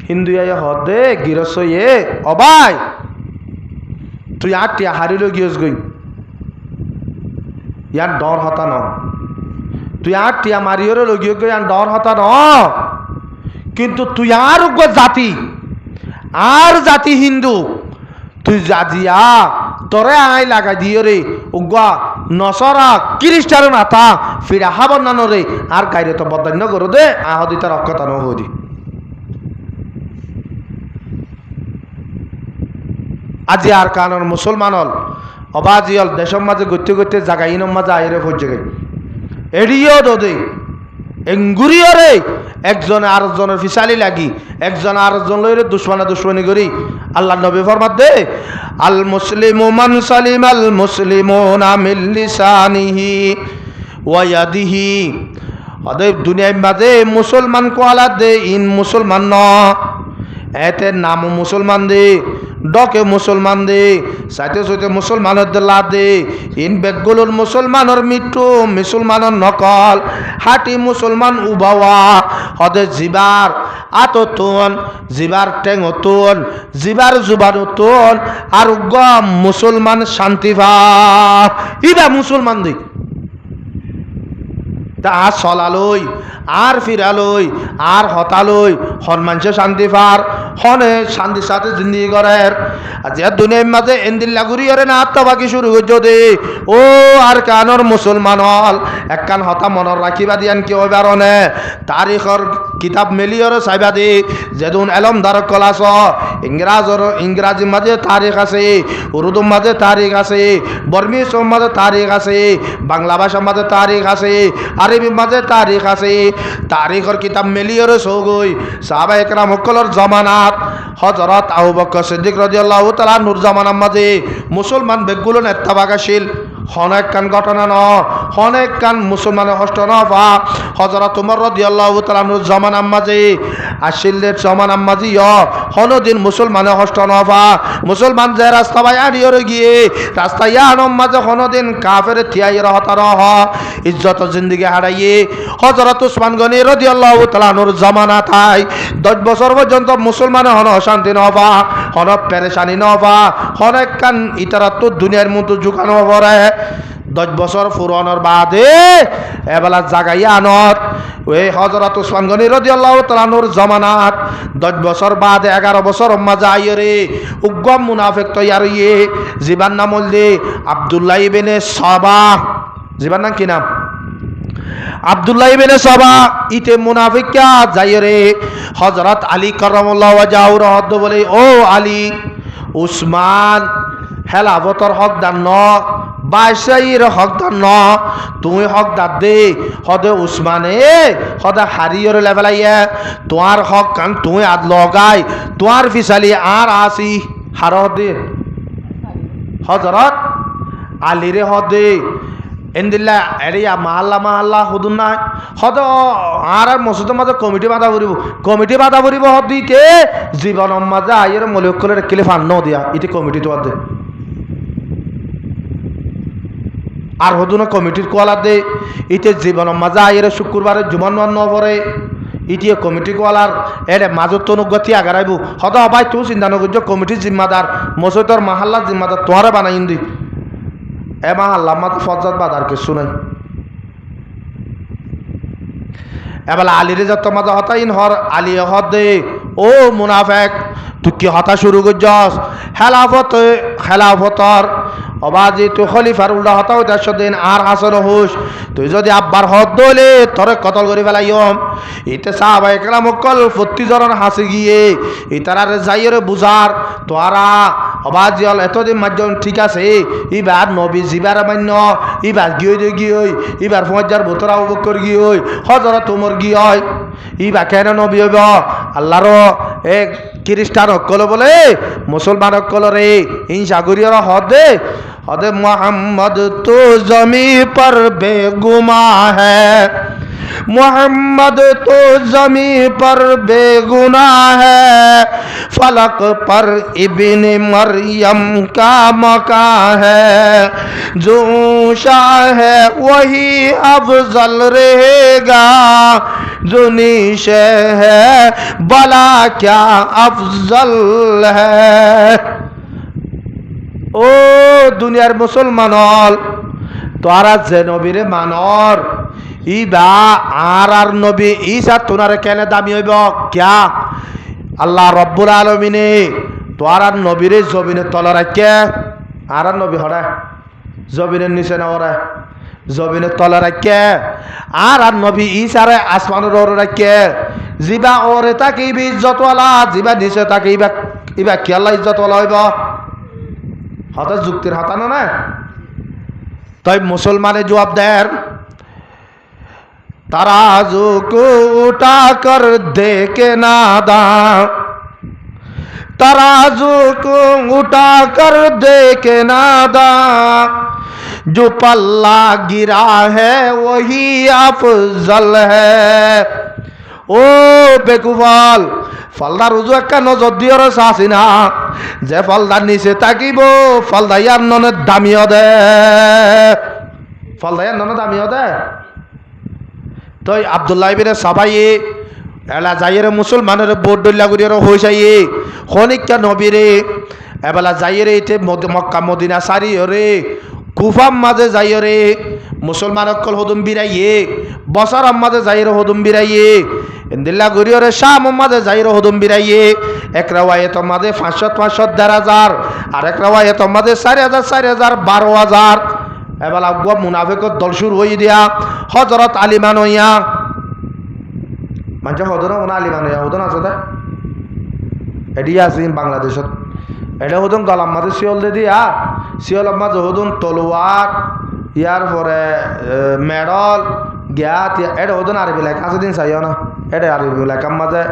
হিন্দু হদে গিরস অবাই তুই আর টিয়া হারিল গিয়েছ গই ইয়ার ডর হতা ন তুই আর টিয়া মারিওর লগিয়ে গই আর ডর হতা ন কিন্তু তুই আর জাতি হিন্দু তুই জাজিয়া তোরে আই লাগাই দিও রে উগা নসরা খ্রিস্টান নাতা ফিরা হাবন নানো রে আর কাইরে তো বদান্য করো দে আহদি তার অক্ষতা ন হদি আজি আর কানর মুসলমান হল অবাজি হল দেশের মাঝে গতে জায়গা ইনম মাঝে আইরে ফজ গে এড়িও দোদে এঙ্গুরিও রে একজন আরেকজনের ফিসালি লাগি একজন আরেকজন লইরে দুশ্মনী করি আল্লাহ নবী ফরমাত দে আল মুসলিমু মান সালিম আল মুসলিমুনা মিন লিসানিহি ওয়া ইয়াদিহি অদে দুনিয়ার মাঝে মুসলমান কোয়ালা দে ইন মুসলমান ন এতে নাম মুসলমান দে ডকে মুসলমান দে সাইতে সাইতে মুসলমানের লা দে ইন বেগুলোর মুসলমানের মৃত্যু মুসলমানের নকল হাটি মুসলমান উবাওয়া হদে জিবার আততন জিবার টেঙতন জিবার জুবানতন আর গম মুসলমান শান্তিভা ইবা মুসলমান দে তা চলালই আর ফিরালই আর হতালই হন মানুষে শান্তি পার হনে শান্তির সাথে জিন্দগি করের আজ দুনিয়ার মাঝে এন্দিল্লা ঘুরিয়ে না আত্মবাকি শুরু করছো দে ও আর কানর মুসলমান হল এক কান হতা মনের রাখিবা দিয়ান কি হইবার নে তারিখর কিতাব মেলিয়র চাইবা দি যেদিন এলম ধারক কলাস ইংরাজি মাঝে তারিখ আছে উর্দুর মাঝে তারিখ আছে বর্মিসর মাঝে তারিখ আছে বাংলা ভাষার মাঝে তারিখ আছে আরবি মাঝে তারিখ আছে তারিখর কিতাব মেলিয়র সৌগই সাহাবা একরাম হকলর জমানা জমানাত হযরত আবু বকর সিদ্দিক রাদিয়াল্লাহু তাআলা নূর জামানার মাঝে মুসলমান বেগুলো নেত্তাবাগাশীল অনেক কান ঘটনা ন অনেক কান মুসলমানের হষ্ট ন বা হযরত উমর রাদিয়াল্লাহু তাআলা নূর জামানার মাঝে আসিলের জামানার মাঝে হনদিন মুসলমানের হষ্ট ন বা মুসলমান যে রাস্তা বাই আড়িয়ে গিয়ে রাস্তা ইয়ানম মাঝে হনদিন কাফের থিয়াই রহতার হ ইজ্জত জিন্দেগি হারাইয়ে হযরত উসমান গনি রাদিয়াল্লাহু তাআলা নূর জামানা তাই 10 বছর পর্যন্ত মুসলমানের হন অশান্তি ন বা হন পেরেশানি ন বা অনেক কান ইতারা তো দুনিয়ার মধ্যে ঝুঁকানো পড়ে 10 বছর পুরানোর বাদে এবেলা জাগাইয়া আনত ওই হযরত উসমান গনি রাদিয়াল্লাহু তাআলা নূর জামানাত 10 বছর বাদে 11 বছর মাঝে আইরে উগ্গম মুনাফিক তৈয়ার হইয়ে জিবান নাম হইলে আব্দুল্লাহ ইবনে সাবা জিবান নাম কি নাম আব্দুল্লাহ ইবনে সাবা ইতে মুনাফিকা যাইরে হযরত আলী কারামাল্লাহু ওয়াজহু রহদ বলে ও আলী উসমান হেলাবতর হকদার ন বাইশাইর হকদার ন তুমি হকদার দে হদে উসমানে হদে হারিয়র লেভেলাইয়া তোমার হক কান তুমি আদ লগাই তোমার ফিসালি আর আসি হার দে হযরত আলীরে হদে এন্দিল্লা এরিয়া মাহাল্লা হুদুন না হদ আর মসজিদের মাঝে কমিটি বাধা পড়িব হদিতে জীবনের মাঝে আইয়ের মলিক করে রেখে ফান্ন দিয়া ইতি কমিটি তো দে আর হদুন কমিটির কোয়ালা দে ইতে জীবনের মাঝে আইয়ের শুক্রবারে জুমান ন পরে ইতিয়ে কমিটি কোয়ালার এরে মাজত অনুগতি আগারাইব হদ ভাই তুই চিন্তা নকর কমিটির জিম্মাদার মসজিদর মাহাল্লার জিম্মাদার তোয়ারে বানাইন দি এ মাহাল্লা মাত্র ফজ্জাত বাদার কিছু নাই এবেলা আলীরে যত মাঝে হতাইন হর আলী হদ দে ও মুনাফেক তুই কি হতা শুরু করছস খেলাফতর অবাজি তুই খলিফার উল্টা হতা হইতে দিন আর হাসন হুস তুই যদি আব্বার হদ দইলে তোরে কতল করে ফেলাইম ইতে সাহাবা একরাম অকল প্রতিজরণ হাসি গিয়ে ইতারার যাইরে বুঝার তোরা অবাজি হল এতদিন মাঝজন ঠিক আছে ইবার নবী জিবার মান্য ইবার গিয়ে ইবার ফজ্জার ভোতরা উপকর গিয়ে হযরত উমর গিয়ে ইবা কেন নবী হইব আল্লাহর এক খ্রিস্টান অকল বলে মুসলমান অকল রে হিংসা করিয়ার হদে মোহাম্মদ তো জমি পর বেগুমা হ্যাঁ मोहम्मद तो जमी पर बेगुनाह है फलक पर इब्न मरियम का मकान है जो शाह है वही अफजल रहेगा जो नीचे है भला क्या अफजल है ओ दुनियार मुसलमान তোরা যে নবীরে মানর ইবা আর নবী ঈসা তোনারে কেন দামি হইব ক্যা আল্লাহ রব্বুল আলামিনে তোরা নবীরে জমিনে তলে রাখে আর নবী হরে জমিনের নিচে না হরে জমিনের তলে রাখে আর নবী ঈসারে আসমানের ওরে রাখে জিবা ওরে তাকে ইজ্জতওয়ালা জিবা নিচে তাকে ইবা কি আল্লাহ ইজ্জতওয়ালা হইব হতা যুক্তির হাতানো না তাই মুসলমানে জবাব দেন तराजू को उठा कर देखे नादा तराजू को उठा कर देखे नादा जो पल्ला गिरा है वही अफजल है ओ बेकुफल फलदार उजु একটা নজর দিয়র সাসিনা যে ফলদার নিচে তাকিব ফলদায়ার ননে দামিও দে ফলদায়ার ননে দামিও দে তো আব্দুল্লাহ ইবনে সাবাই এলা যাইরে মুসলমানের বোর্ড ডল্লা করিয়ার হইসাইয়ে খনিকা নবীরে এবেলা যাইরে ইতে মক্কা মদিনা সারি রে কুফাম মাঝে যাইরে মুসলমান অকল হদুম বিরাইয়ে বসার মাঝে যাইরে হদুম বিরাইয়ে ইন্দিল্লা গরিয়রে শাম মাঝে যাইরে হদুম বিরাইয়ে এক রাওয়ায়াত মাঝে 500 1000 আর এক রাওয়ায়াত মাঝে 4000 12000 এবেলা গো মুনাফিকর দল শুরু হই দিয়া হযরত আলী মানইয়া মানে হদর না আলী মানইয়া হদন আছে তা এডি আছে বাংলাদেশত এটা হদন গলাম মাঝে শিওল দে দিয়া শিওল মাঝে হদন তলোয়ার ইয়ার পরে মেডল গিয়া এটা হদন আরবি লেখা আছে দিন চাইও না এটা আরবি লেখার মাঝে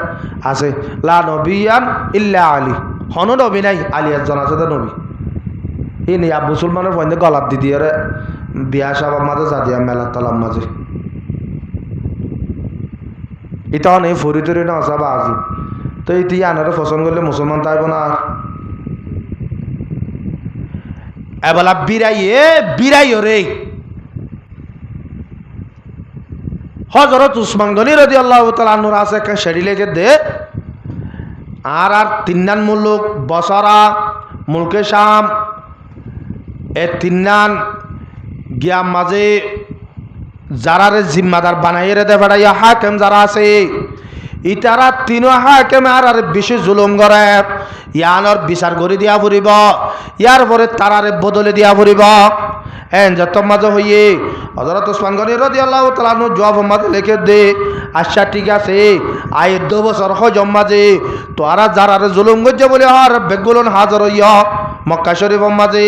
আছে লা নবিয়ান ইল্লা আলী হন নবী নাই আলী একজন আছে তো নবী এই নিয়ে মুসলমানের পয়েন্টে গলাপ দি দিয়ে বিয়া সাবার মাঝে যা দিয়া মেলার তলার মাঝে এটা অনেক ফরি তরি না আসা আজি তো এটি আনারে পছন্দ করলে মুসলমান তাইব না এবেলা বিরাই রে হযরত উসমান গনি রাদিয়াল্লাহু তাআলা আনহুর আছে একটা শেরি লেগে দে আর তিননান মুলুক বসরা মুলকে শাম এ তিননান গিয়া মাঝে যারারে জিম্মাদার বানাইয়ে দে ফেড়াইয়া হাকেম যারা আছে ইতারা তিনো হাকেম আর বেশি জুলুম করে ইয়ানোর বিচার করে দিয়া ফুরিব ইয়ার পরে তারারে বদলে দিয়া ফুরিব এন যত মাঝে হইয়ে হযরত ওসমান গনি রাদিয়াল্লাহু তাআলা আনহু জবাব মাঝে লিখে দে আচ্ছা ঠিক আছে আয়ের 2 বছর হজম মাঝে তোরা যারারে জুলুম করছে বলে আর বেগুলন হাজার হইয়া মক্কা শরীফ মাঝে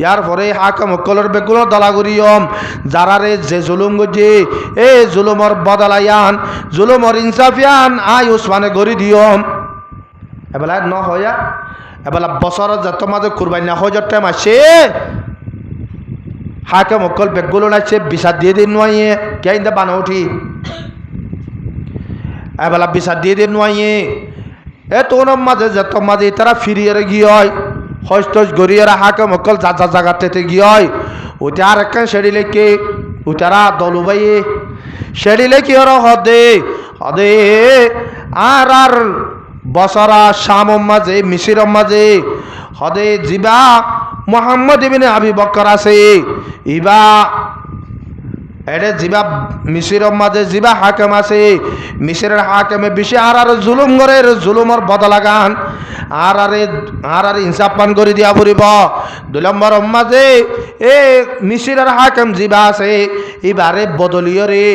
ইয়ার পরে হাকিম হকলের বেগুলো দলা করিয়ম যারারে যে জুলুম করছে এই জুলুমর বদলায়ান জুলুমর ইনসাফিয়ান আই ওসমানে গড়ি দিয়ম এবেলা ন হইয়া এবেলা বছর যত মাঝে কুরবানি না হজর টাইম আসে হাকিম হকল বেগুলো নাচছে বিচার দিয়ে দিন নয় কে ইন্দা বানা উঠি এবেলা বিচার দিয়ে দিন নয় এ তোর মাঝে যত মাঝে তারা ফিরিয়ে গিয়ে হয় হস্ত গড়িয়ে হাকিম হকল যা যা জায়গাতে গিয়ে হয় ওটা আর একটা সেড়ি লেখে ওটারা দলুবাইয়ে সেড়ি লেখি ওরা হদে হদে আর বসরা শাম মাঝে মিশির মাঝে হদে জিবা মোহাম্মদ ইবনে আবি বকর আছে ইবা এডে জিবা মিশির মাঝে জিবা হাকিম আছে মিশরের হাকিমে বেশি আর জুলুম করে জুলুমর বদলাগান আর ইনসাফ পান করে দিয়া ফুরিব 2 নম্বর মাঝে এ মিশরের হাকিম জিবা আছে এবারে বদলিও রে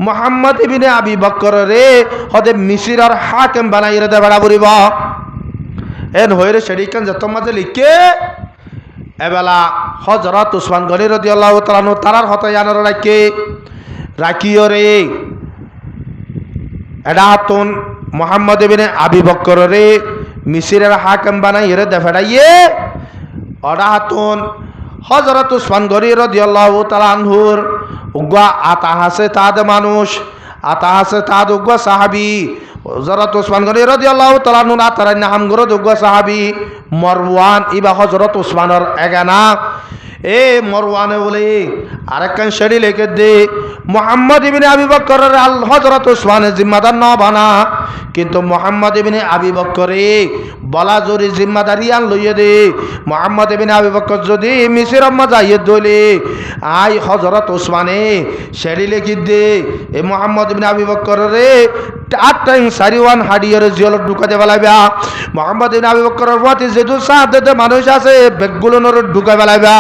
মোহাম্মদ ইবনে আবি বকর রে হদে মিশরের হাকিম বানাইরে দে বড়া ফুরিব এন হইরে শরীকান যত মাঝে লিখে এবেলা হযরত উসমান গনি রাদিয়াল্লাহু তাআলা আনহু তারার হতে আনার রাখিও রে এটা হাতুন মোহাম্মদ ইবনে আবি বকর রে মিশরের হাকিম বানাইরে দে ফেড়াইয়ে ওটা হাতুন হযরত উসমান গনি রাদিয়াল্লাহু তাআলা আনহুর উগা আতা হাসে তাদ মানুষ আতা হাসে তাদ উগা সাহাবী হযরত উসমান গনি রাদিয়াল্লাহু তাআলা আনহু তার নাম গরো উগা সাহাবী মারওয়ান ইবা হযরত উসমানের এগানা এ মারওয়ানে বলে আরেকখান শেরি লিখে দে মোহাম্মদ ইবনে আবি বকর আল হযরত উসমানের জিম্মাদার না বানা কিন্তু মোহাম্মদ ইবনে আবি বকরে বলা জোরে জিম্মাদারি আন লইয়ে দে মোহাম্মদ ইবনে আবি বকর যদি মিশর আম্মা যাইয়ে দলে আই হযরত উসমানে শেরি লিখে দে এ মোহাম্মদ ইবনে আবি বকর রে টাইম সারিওয়ান হাডিয়ার জিয়ল ঢুকাতে বেলাইবা মোহাম্মদ ইবনে আবি বকরের প্রতি যেটু সাথে মানুষ আছে বেগগুলোর ঢুকাই বেলাইবা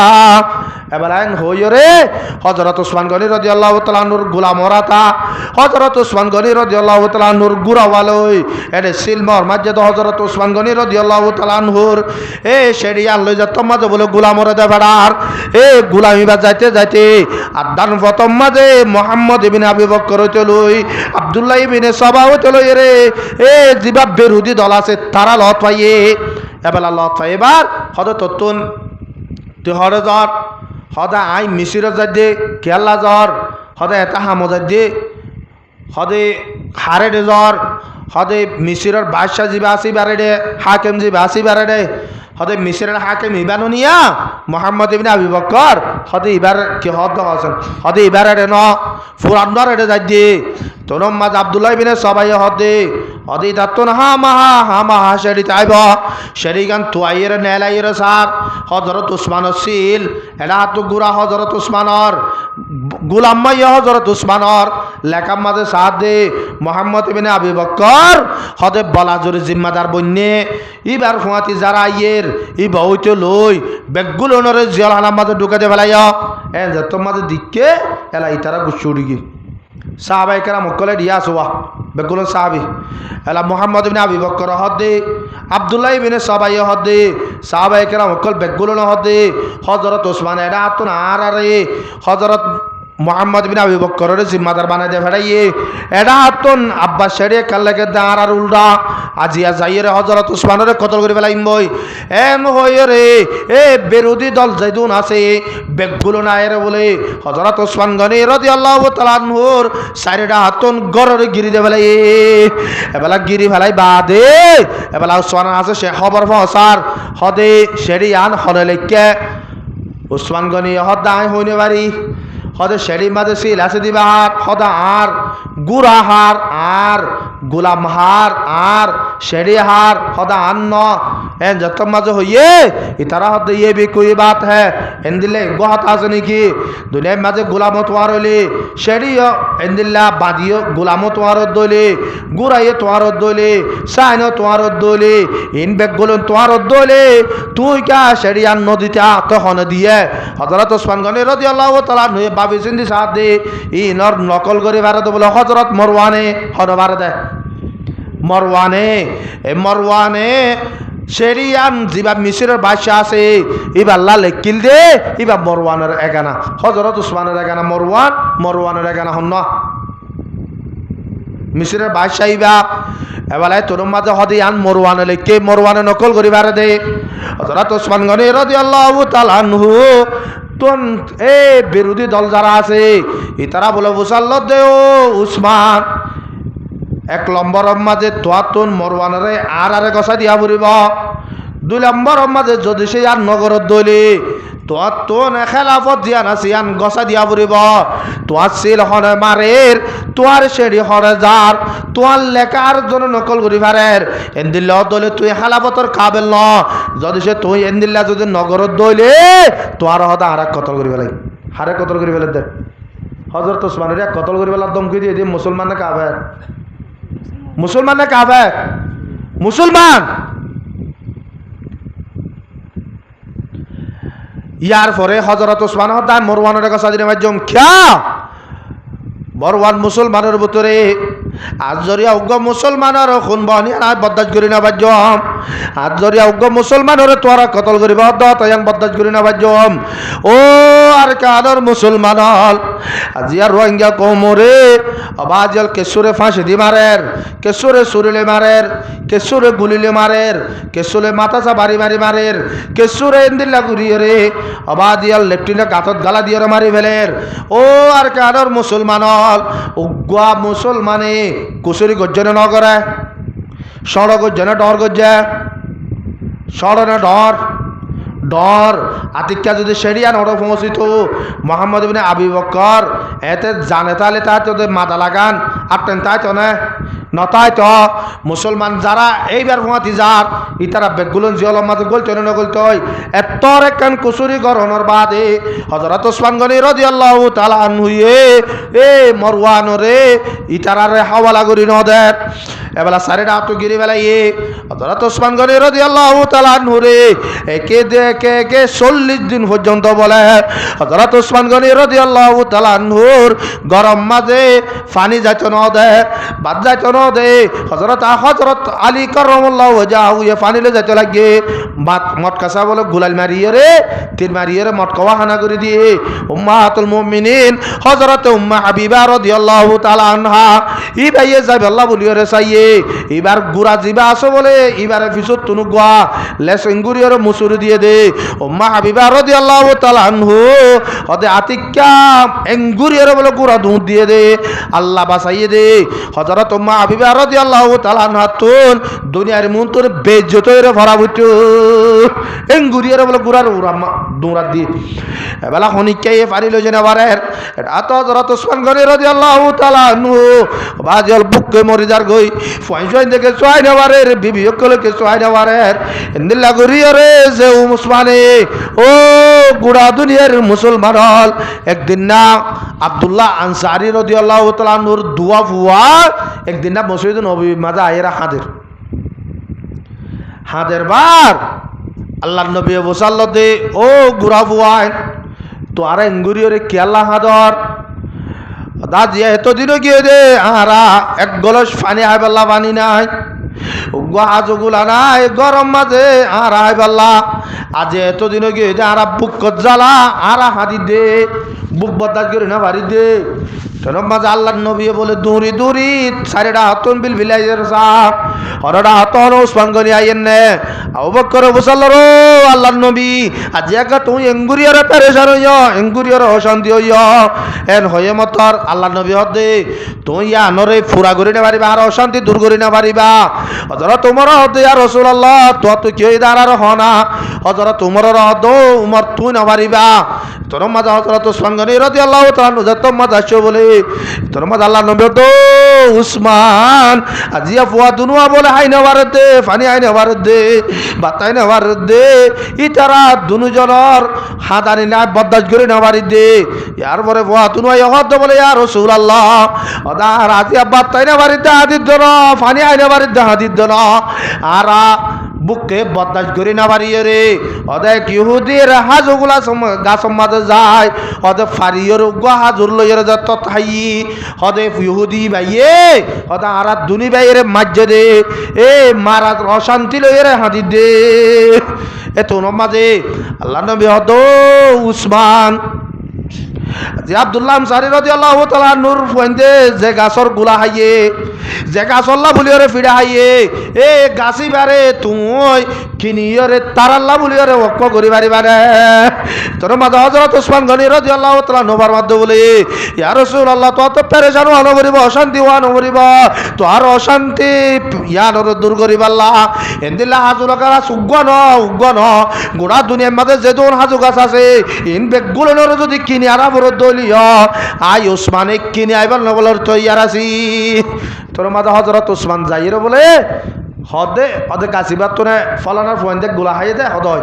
এবার আইন হইয় রে হযরত উসমান গনি রাদিয়াল্লাহু তাআলা আনহুর গোলাম ওরাতা হযরত উসমান গনি রাদিয়াল্লাহু তাআলা আনহুর গুরাওয়ালই এডে সিলমর মাঝে তো হযরত উসমান গনি রাদিয়াল্লাহু তাআলা আনহুর এ শরিয়াত লই যত মাঝে বলে গোলাম ওরাদা বেড়ার এ গোলামি বা যাইতে যাইতে আদান প্রথম মাঝে মোহাম্মদ ইবনে আবি বকর হইতে লই আব্দুল্লাহ ইবনে সাবা হইতে লই রে এ জিবা বিরোধী দল আছে তারা লত পাইয়ে এবেলা লত পাই এবার হযরত তুন তুই হরে জ্বর হদা আই মিশির যাই কেলা জ্বর হদে এটা হামো যাই হদে হারে দে জ্বর হদে মিশিরের বাদশাহ জিবা আসি বারে দে হাকিম জিবা আসি বারে দে হদে মিশরের হাকিম ইবানো নিয়া মোহাম্মদ ইবনে আবি বকর হদে ইবার কি হদ আছেন হদে ইবারে দে ন ফুরানদার এডে যাই দি তোর মাঝ আব্দুল্লাহ ইবনে সবাই হদে হদে তাতুন হা শেরি তাইব শেরি গান তুয়াইয়ের নেলাইয়ের সার হযরত উসমান ছিল এডা তো গুরা হযরত উসমানর গুলাম্মা হযরত উসমানর লেখা মাঝে সাথ দে মোহাম্মদ ইবনে আবি বকর হদে বলা জোরে জিম্মাদার বন্যে ইবার ফুয়াতি যারা আইয়ের ই বউতে লই বেগগুলো নরে জিয়াল হানার মাঝে ঢুকাতে ফেলাইয়া এ যত মাঝে দিকে এলা ইতারা গুচ্ছ উড়ি সাহাবায়ে কেরাম মক্কলে দিয়া সোয়া বেগুলো সাহাবী এলা মোহাম্মদ ইবনে আবি বকর হদে আব্দুল্লাহ ইবনে সাবাই হদে সাহাবায়ে কেরাম মক্কল বেগুলো হদে হযরত ওসমান এডা তো না আরে হযরত মোহাম্মদ বিন আবু বকরের জিম্মাদার বানাই দিয়ে ফেরাইয়ে এটা হাতন আব্বাস শেড়ে কাল্লাকে দাঁড় আর উল্টা আজিয়া যাইয়ে রে হজরত উসমানের কতল করে ফেলাইম বই এম হয়ে রে এ বিরোধী দল যেদুন আছে বেগগুলো নাই রে বলে হজরত উসমান গনি রাদিয়াল্লাহু তাআলা আনহুর সাইরেডা হাতন গররে গিরি দে ফেলাই এবেলা গিরি ফেলাই বাদে এবেলা উসমান আছে সে খবর ফসার হদে শেরিয়ান হলে লেখকে উসমান গনি হদাই হইনে বাড়ি হদে শেরি মাঝে সিল আছে দিবা হার হদা আর গুড়া হার আর গোলাম হার আর শেরি হার হদা আন্ন এন যত মাঝে হইয়ে ইতারা হদে ইয়ে भी कोई बात है इन दिले गोहत আছে নাকি দুনিয়ার মাঝে গোলামত ওয়ার হইলে শেরি इन दिल्ला বাদিও গোলামত ওয়ার দইলে গুড়াইয়ে তোয়ার দইলে সাইনো তোয়ার দইলে ইন বেগ গোলন তোয়ার দইলে তুই কা শেরিয়ান নদীতে তখন দিয়ে হযরত ওসমান গনি রাদিয়াল্লাহু তাআলা নয়ে বাবি সিন্ধি সাথ দে ই নর নকল করে ভারত বলে হযরত মরওয়ানে হদ ভারত মরওয়ানে শেরিয়ান জিবা মিশরের বাদশা আছে ইবা আল্লাহ লেখিল দে ইবা মরওয়ানের এগানা হযরত উসমানের এগানা মরওয়ানের এগানা হন না মিশরের বাদশা ইবা এবারে তোর মাঝে হদি আন মরওয়ানে লেখে মরওয়ানে নকল করি ভারে দে হযরত উসমান গনি রাদিয়াল্লাহু তাআলা আনহু তোন এ বিরোধী দল যারা আছে ইতারা বলে বুসাল্ল দে ও উসমান এক নম্বর মাঝে তোয়াতুন মরওয়ানরে আর গছা দিয়া ফুরিব দুই নম্বর মাঝে যদি সে আর নগরত দলি তোয়াতুন খেলাফত দিয়া নাছি আন গছা দিয়া ফুরিব তোয়ার সিল হরে মারের তোয়ার শেরি হরে যার তোয়ার লেখার জন্য নকল করি পারের এন্দিল্লা দলে তুই খেলাফতর কাবেল ন যদি সে তুই এন্দিল্লা যদি নগরত দইলে তোয়ার হদা আর কতল করি ফেলাই হারে কতল করি ফেলে দে হযরত ওসমানের কতল করি ফেলার দমকি দিয়ে দিয়ে মুসলমানে কাবের মুসলমান না কাফের মুসলমান ইয়ার পরে হযরত ওসমান হদায় মরওয়ানের কাছে দিনে মাধ্যম খেয়া মরওয়ান মুসলমানের ভিতরে আজরিয়া উগ্র মুসলমানের খুন বহনি আর বদাজ করি না বাজ্যম আজরিয়া উগ্র মুসলমানের তোরা কতল করি বদ তয়াং বদাজ করি না বাজ্যম ও আর কাদর মুসলমান হল আজিয়া রোহিঙ্গা কোমরে আবাজল কেশুরে ফাঁসি দি মারের কেশুরে সুরিলে মারের কেশুরে গুলিলে মারের কেশুরে মাথাসা বাড়ি মারি মারের কেশুরে এন্দিল্লা ঘুরিয়ে রে আবাদিয়াল লেফটিনে গাতত গালা দিয়ে মারি ফেলের ও আর কাদর মুসলমান উগ্রা মুসলমানে কুসুরি গজ্জনে ন করে সড় গজ্জনে ডর গজ্জে সড়নে ডর ডর আতিক্যা যদি সেরিয়ান ওটা পৌঁছিত মোহাম্মদ বিন আবু বকর এতে জানে তাহলে তাই তোদের মাথা লাগান আটেন তাই তো না নতাই তো মুসলমান যারা এইবার ভুয়াতি যার ইতারা বেগুলন জিয়লম মাঝে গলতে না গলতে এতর একখান কুসুরি গরহণর বাদে হযরত ওসমান গনি রাদিয়াল্লাহু তাআলা আনহু এ মরওয়ানরে ইতারারে হাওয়ালা করি ন দেন এবেলা সারেটা তো গিরি বেলাই হযরত ওসমান গনি রাদিয়াল্লাহু তাআলা আনহু রে একে দেখে কে 40 দিন পর্যন্ত বলে হযরত ওসমান গনি রাদিয়াল্লাহু তাআলা আনহুর গরম মাঝে পানি যাইতো না দে বাদ যাইতো না দে হযরত আলী কাররামাল্লাহু ওয়াজহু এ পানি লে যাইতো লাগে মটকাসা বলে গুলাল মারিয়ে রে তীর মারিয়ে রে মটকাওয়া হানা করে দিয়ে উম্মাহাতুল মুমিনিন হযরত উম্মে হাবিবা রাদিয়াল্লাহু তাআলা আনহা ই ভাইয়ে যাবে আল্লাহ বলিয়ে রে চাইয়ে এবার গুড়া জিবা আসো বলে এবারে পিছত তুনু গোয়া লেস ইঙ্গুরিয়র মুসুরি দিয়ে দে উম্মে হাবিবা রাদিয়াল্লাহু তাআলা আনহু হদে আতিক্কা ইঙ্গুরিয়র বলে গুড়া দুধ দিয়ে দে আল্লাহ বাঁচাইয়ে দে হযরত উম্মে হাবিবা রাদিয়াল্লাহু তাআলা আনহা তুন দুনিয়ার মুনতর বেজ্জতরে ভরা বুটু ইঙ্গুরিয়র বলে গুড়ার উরামা দুরা দি এবেলা হনিকে পারিল জেনা বারের এটা তো হযরত ওসমান গনি রাদিয়াল্লাহু তাআলা আনহু বাজল বুকে মরি যার গই ফয়জয় দেখে সোয়াই নেওয়ারের বিবি অকলকে সোয়াই নেওয়ারের ইন্দিল্লা গরিয়রে যে মুসলমানে ও গুড়া দুনিয়ার মুসলমান হল একদিন না আব্দুল্লাহ আনসারী রাদিয়াল্লাহু তাআলা আনহুর দুয়া ফুয়া একদিন না মসজিদ নবী মাঝে আয়েরা হাদের বার আল্লাহ নবী বসাল্লতে ও গুড়া ফুয়া তো আর এঙ্গুরিয়রে কি আল্লাহ হাদর দাদি এতদিনও গিয়ে দে আরা এক গলস পানি আই পাল্লা পানি নাই আজগুলা নাই গরম মাঝে আর আই পাল্লা আজ এতদিনও গিয়ে দে আরা বুক জ্বালা আরা হাতি দে বুক বরদাস্ত করি না বাড়ি দে তোর মাঝে আল্লাহর নবী বলে দূরি দূরি সাইডা হাতন বিল বিলাইয়ের সাহ হরডা হাতন ওসমান গনি আইয়েন নে আবু বকর বসাল্লারো আল্লাহর নবী আজি একা তুই এঙ্গুরিয়ার পেরেশান হইয়া এঙ্গুরিয়ার অশান্তি হইয়া এন হয়ে মতর আল্লাহর নবী হদে তুই আনরে ফুরা করি না পারিবা আর অশান্তি দূর করি না পারিবা হজরত তোমার হদে আর রাসূলুল্লাহ তো কি দাঁড়ার হনা হজরত তোমার হদ উমর তুই না পারিবা তোর মাঝে হজরত ওসমান গনি রাদিয়াল্লাহু তাআলা যত মাঝে আসো বলে তোর মাঝে আল্লাহর নবী তো উসমান আজিয়া ফুয়া দুনুয়া বলে হাইনা বারদে ফানি হাইনা বারদে বাতাই না বারদে ইতারা দুনুজনের হাদানি না বরদাস্ত করে না বাড়ি দে ইয়ার পরে ফুয়া দুনুয়া ইহদ বলে ইয়া রাসূলুল্লাহ ওদা আজিয়া বাতাই না বাড়িতে হাদিদ দন ফানি হাইনা বারদে হাদিদ দন আরা বুকে বরদাস্ত করি না পারি রে ওদের ইহুদির হাজুগুলা গাছর মাঝে যায় ওদের ফারিয়র হাজুর লইয়ের যত থাই ওদের ইহুদি বাইয়ে ওদের আর দুনি বাইরে মাঝে দে এ মারা অশান্তি লইয়ের হাতি দে এ তোর মাঝে আল্লাহ নবী হদ উসমান যে আব্দুল্লাহ আনসারী রাদিয়াল্লাহু তাআলা নূর ফয়েন্দে যে গাছর গুলা হাইয়ে যে গাছল্লা বলিওরে ফিরে হাইয়ে এ গাছি বারে তুই কিনিয়রে তারাল্লা বলিওরে ওয়াক্ক করি বারি বারে তোর মাঝে হযরত ওসমান গনি রাদিয়াল্লাহু তাআলা নবার মধ্যে বলে ইয়া রাসূলুল্লাহ তো পেরেশান হওয়া করিব অশান্তি হওয়া করিব তো আর অশান্তি ইয়ার দূর করিব আল্লাহ এন্দিলা হাজুর কারা সুগ্গন গোড়া দুনিয়ার মাঝে যে দোন হাজু গাছ আছে ইন বেগুলোর যদি কিনি আরা বড় দলিয় আই ওসমানে কিনে আইবার নবলার তৈয়ার আছি তোর মাঝে হযরত ওসমান যাইরে বলে হদে হদে গাছিবার তোনে ফলানার ফোয়েন্দে গোলা হাইয়ে দে হদয়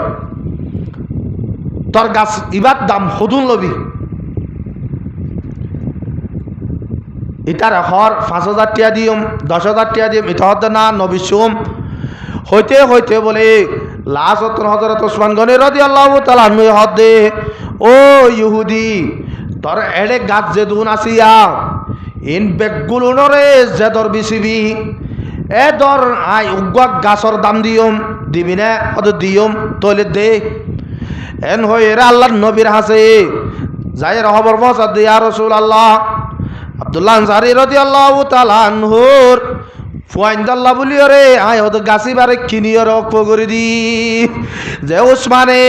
তোর গাছ ইবার দাম হদুন লবি ইটার হর 5,000 টিয়া দিম 10,000 টিয়া দিম ইটা হদ না নবী সুম হইতে হইতে বলে লাস্ট হযরত ওসমান গনি রাদিয়াল্লাহু তাআলা আনহু হদে ও ইহুদি তোর এড়ে গাছ যে দুন আসিয়া ইন বেগুলোনরে যে দর বিসিবি এ দর আই উগ্গ গাছর দাম দিয়ম দিবি না অত দিয়ম তলে দে এন হই এরা আল্লাহর নবীর হাসে যাই রহবর বসা দে ইয়া রাসূলুল্লাহ আব্দুল্লাহ আনসারী রাদিয়াল্লাহু তাআলা আনহুর ফুয়াইন্দাল্লাহ বলিও রে আয় হতো গাছি বারে কিনিয়র পগরি দি যে ওসমানে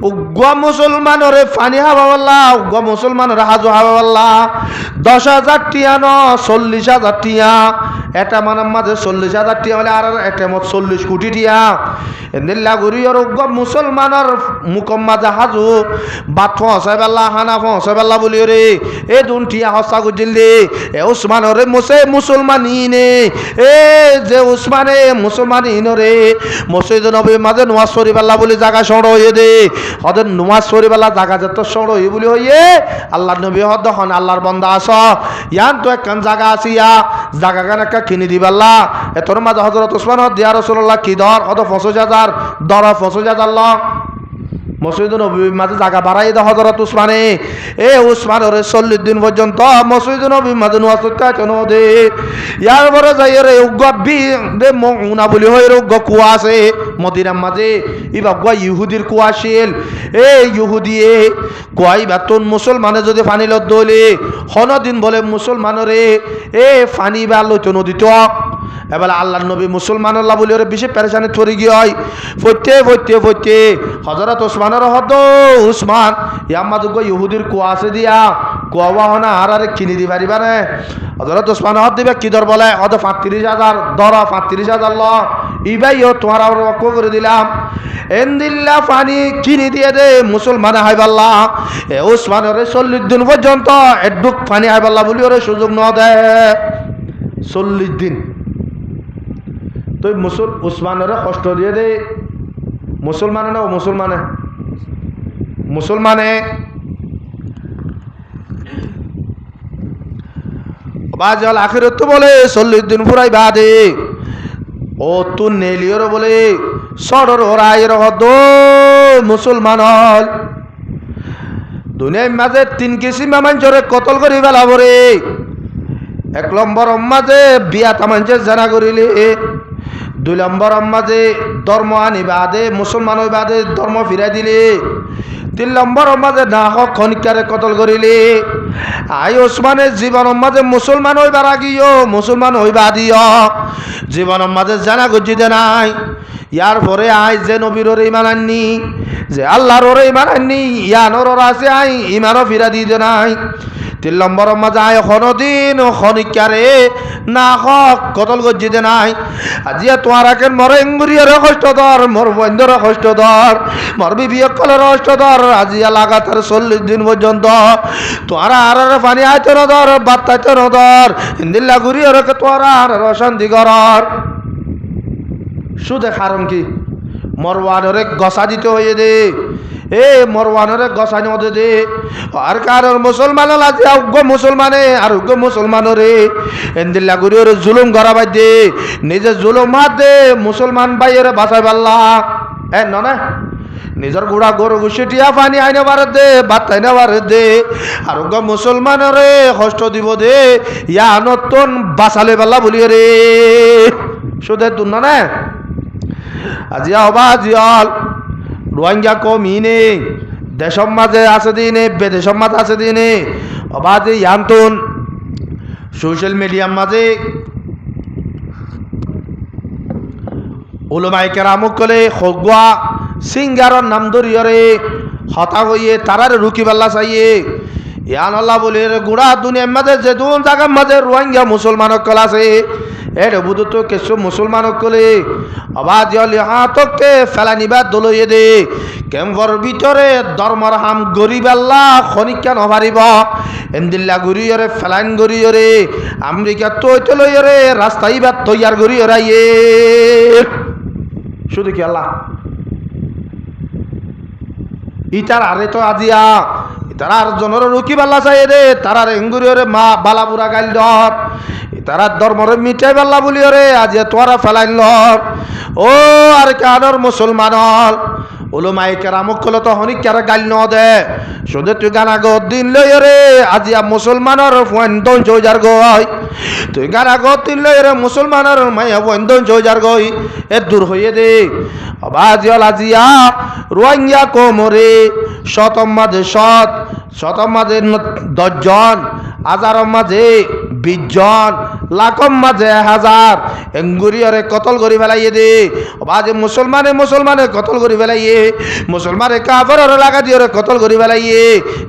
উগ্গ মুসলমানরে ফানি হাওয়াল্লাহ উগ্গ মুসলমানরে হাজু হাওয়াল্লাহ 10,000 টিয়া ন 40,000 টিয়া এটা মানার মাঝে 40,000 টিয়া হলে আর এটা মত 40 কোটি টিয়া এন্দিল্লা গরিয়র উগ্গ মুসলমানর মুকম মাঝে হাজু বাত ফসাইবাল্লাহ হানা ফসাইবাল্লাহ বলিও রে এ দুন টিয়া হসা গুজিলে এ ওসমানরে মুসলমানিনে এ যে উসমানে মুসলমানি ইনরে মসজিদ নবী মাঝে নমাজ শরীফ আল্লাহ বলে জায়গা সড় হয়ে দে হদের নমাজ শরীফ আল্লাহ জায়গা যত সড় হয়ে বলে হইয়ে আল্লাহ নবী হদ হন আল্লাহর বান্দা আস ইয়ান তো একখান জায়গা আসিয়া জায়গা গান একটা কিনে দিবাল্লাহ এ তোর মাঝে হযরত ওসমান হদ ইয়া রাসূলুল্লাহ কি দর হদ 50,000 দর 50,000 আল্লাহ মসজিদ নবীর মাঝে জায়গা বাড়াই দে হযরত উসমানে এ উসমানের 40 দিন পর্যন্ত মসজিদ নবীর মাঝে নওয়াজ কেন দে ইয়ার পরে যাই রে উগ্গবি দে মুনা বলি হই রোগ কুয়া আছে মদিনার মাঝে ইবা গয়া ইহুদির কুয়া ছিল এ ইহুদিয়ে কয় বেতন মুসলমানে যদি পানি লত দলে হন দিন বলে মুসলমানরে এ পানি বা লইতো নদীত এবার আল্লাহর নবী মুসলমান আল্লাহ বলি ওরে বেশি পেরেশানি থরি গিয়ে ফইতে হযরত ওসমানের হদ উসমান ইয়াম্মা দুগ ইহুদির কুয়া আছে দিয়া কুয়া হনা আর কিনি দি পারিবা না হযরত ওসমান হদ দিবে কি দর বলে হদ 35,000 দর 35,000 ল ইবাইও তোমার আর ওয়াক্ক করে দিলাম এন্দিল্লা পানি কিনি দিয়ে দে মুসলমান হাইবাল্লাহ এ ওসমানের 40 দিন পর্যন্ত এডুক পানি হাইবাল্লাহ বলি ওরে সুযোগ ন দে 40 দিন তো উসমানের কষ্ট দিয়ে দে মুসলমানে না মুসলমানে বাজাল আখিরত বলে 40 দিন পুরাই বাদে ও তু নেলিয়র বলে সড়র ওরাইর হদ মুসলমান হল দুনিয়ার মাঝে 3 কিসিম মানুষরে কতল করি ফেলাব রে 1 নম্বর মাঝে বিয়া তামাঞ্চে জানা করিলে 2 নম্বর মাঝে ধর্ম আনি বাদে মুসলমান বাদে ধর্ম ফিরাই দিলে তিন নম্বর মাঝে না হক খনিকারে কতল করিলে আই ওসমানের জীবন মাঝে মুসলমান হইবার আগিও মুসলমান হইবা দিও জীবন মাঝে জানা গজিতে নাই ইয়ার পরে আই যে নবীর ইমান আননি যে আল্লাহর ওরে ইমান আননি ইয়ানোর আছে আই ইমানও ফিরা দিতে নাই তিন নম্বর মাঝে আয় হনদিন খনিকারে না হক কতল গজিতে নাই আজিয়া তোমার আকেন মর এঙ্গুরিয়ার কষ্ট ধর মোর বন্ধুর কষ্ট ধর মোর বিবিয়কলের কষ্ট ধর আজিয়া লাগাতার 40 দিন পর্যন্ত তোরা আর পানি আইতে ন ধর বাত্তাইতে ন ধর হিন্দিল্লা ঘুরিয়ার তোরা আর অশান্তি করার সুদে কারণ কি মরওয়ানরে গসা দিতে হয়ে দে এ মরওয়ানরে গসা নিতে দে আর কারণ মুসলমান আজি উগ্র মুসলমানে আর উগ্র মুসলমানরে এন্দিল্লা গুরিয়র জুলুম গড়াবাই দে নিজে জুলুম হাত দে মুসলমান ভাইয়ের বাঁচাই পারলা এ ননে নিজের গুড়া গরু গুছিটিয়া পানি আইনে বার দে ভাত আইনে বার দে আর উগ্র মুসলমানরে কষ্ট দিব দে ইয়া নতুন বাঁচালে পারলা বলি রে সুদে তুন না আজিয়া হবা জিয়াল রোহিঙ্গা কমিনে দেশম মাঝে আছে দিনে বেদেশম মাঝে আছে দিনে হবা যে ইয়ান্তন সোশ্যাল মিডিয়ার মাঝে উলমায়ে কেরামক কলে খগুয়া সিঙ্গারর নাম ধরিয়রে হতা হইয়ে তারারে রুকি পাল্লা চাইয়ে ইয়ান আল্লাহ বলে গুড়া দুনিয়ার মাঝে যে দুন জায়গার মাঝে রোহিঙ্গা মুসলমানক কল আছে এরে বুধ তো কিছু মুসলমানক কলে আবাজ হাতকে ফেলা নিবা দলইয়ে দে কেম্বর ভিতরে ধর্মর হাম গরিব আল্লাহ খনিকা নভারিব এন্দিল্লা গরিয়রে ফেলাইন গরিয়রে আমেরিকা তৈতে লইয়রে রাস্তাই বা তৈয়ার গরিয়রাইয়ে শুধু কি আল্লাহ ইতার আরে তো আজিয়া ইতার আর জনের রুকি বাল্লা চাই দে তারার এঙ্গুরিয়রে মা বালাপুরা গাইল ধর তারা ধর্মরে মিটাই পাল্লা বলি রে আজ তোরা ফেলাইন লর ও আর কানর মুসলমানল উলমায়ে কেরামক কলে তো হনিক কারা গাল ন দে শুধু তুই গানা গো দিন লই রে আজিয়া মুসলমানর ফন্দন জয়জার গই তুই গানা গো দিন লই রে মুসলমানর মায়া ফন্দন জয়জার গই এ দূর হইয়ে দে আবাজিয়াল আজিয়া রোহিঙ্গা কোমরে শতম মাঝে শতম মাঝে 10 জন হাজারম মাঝে 20 জন লাখম মাঝে 1000 এঙ্গুরিয়রে কতল করি ফেলাইয়ে দে বাজে মুসলমানে কতল করি ফেলাইয়ে মুসলমানে কাফেররে লাগা দিয়ে কতল করি ফেলাইয়ে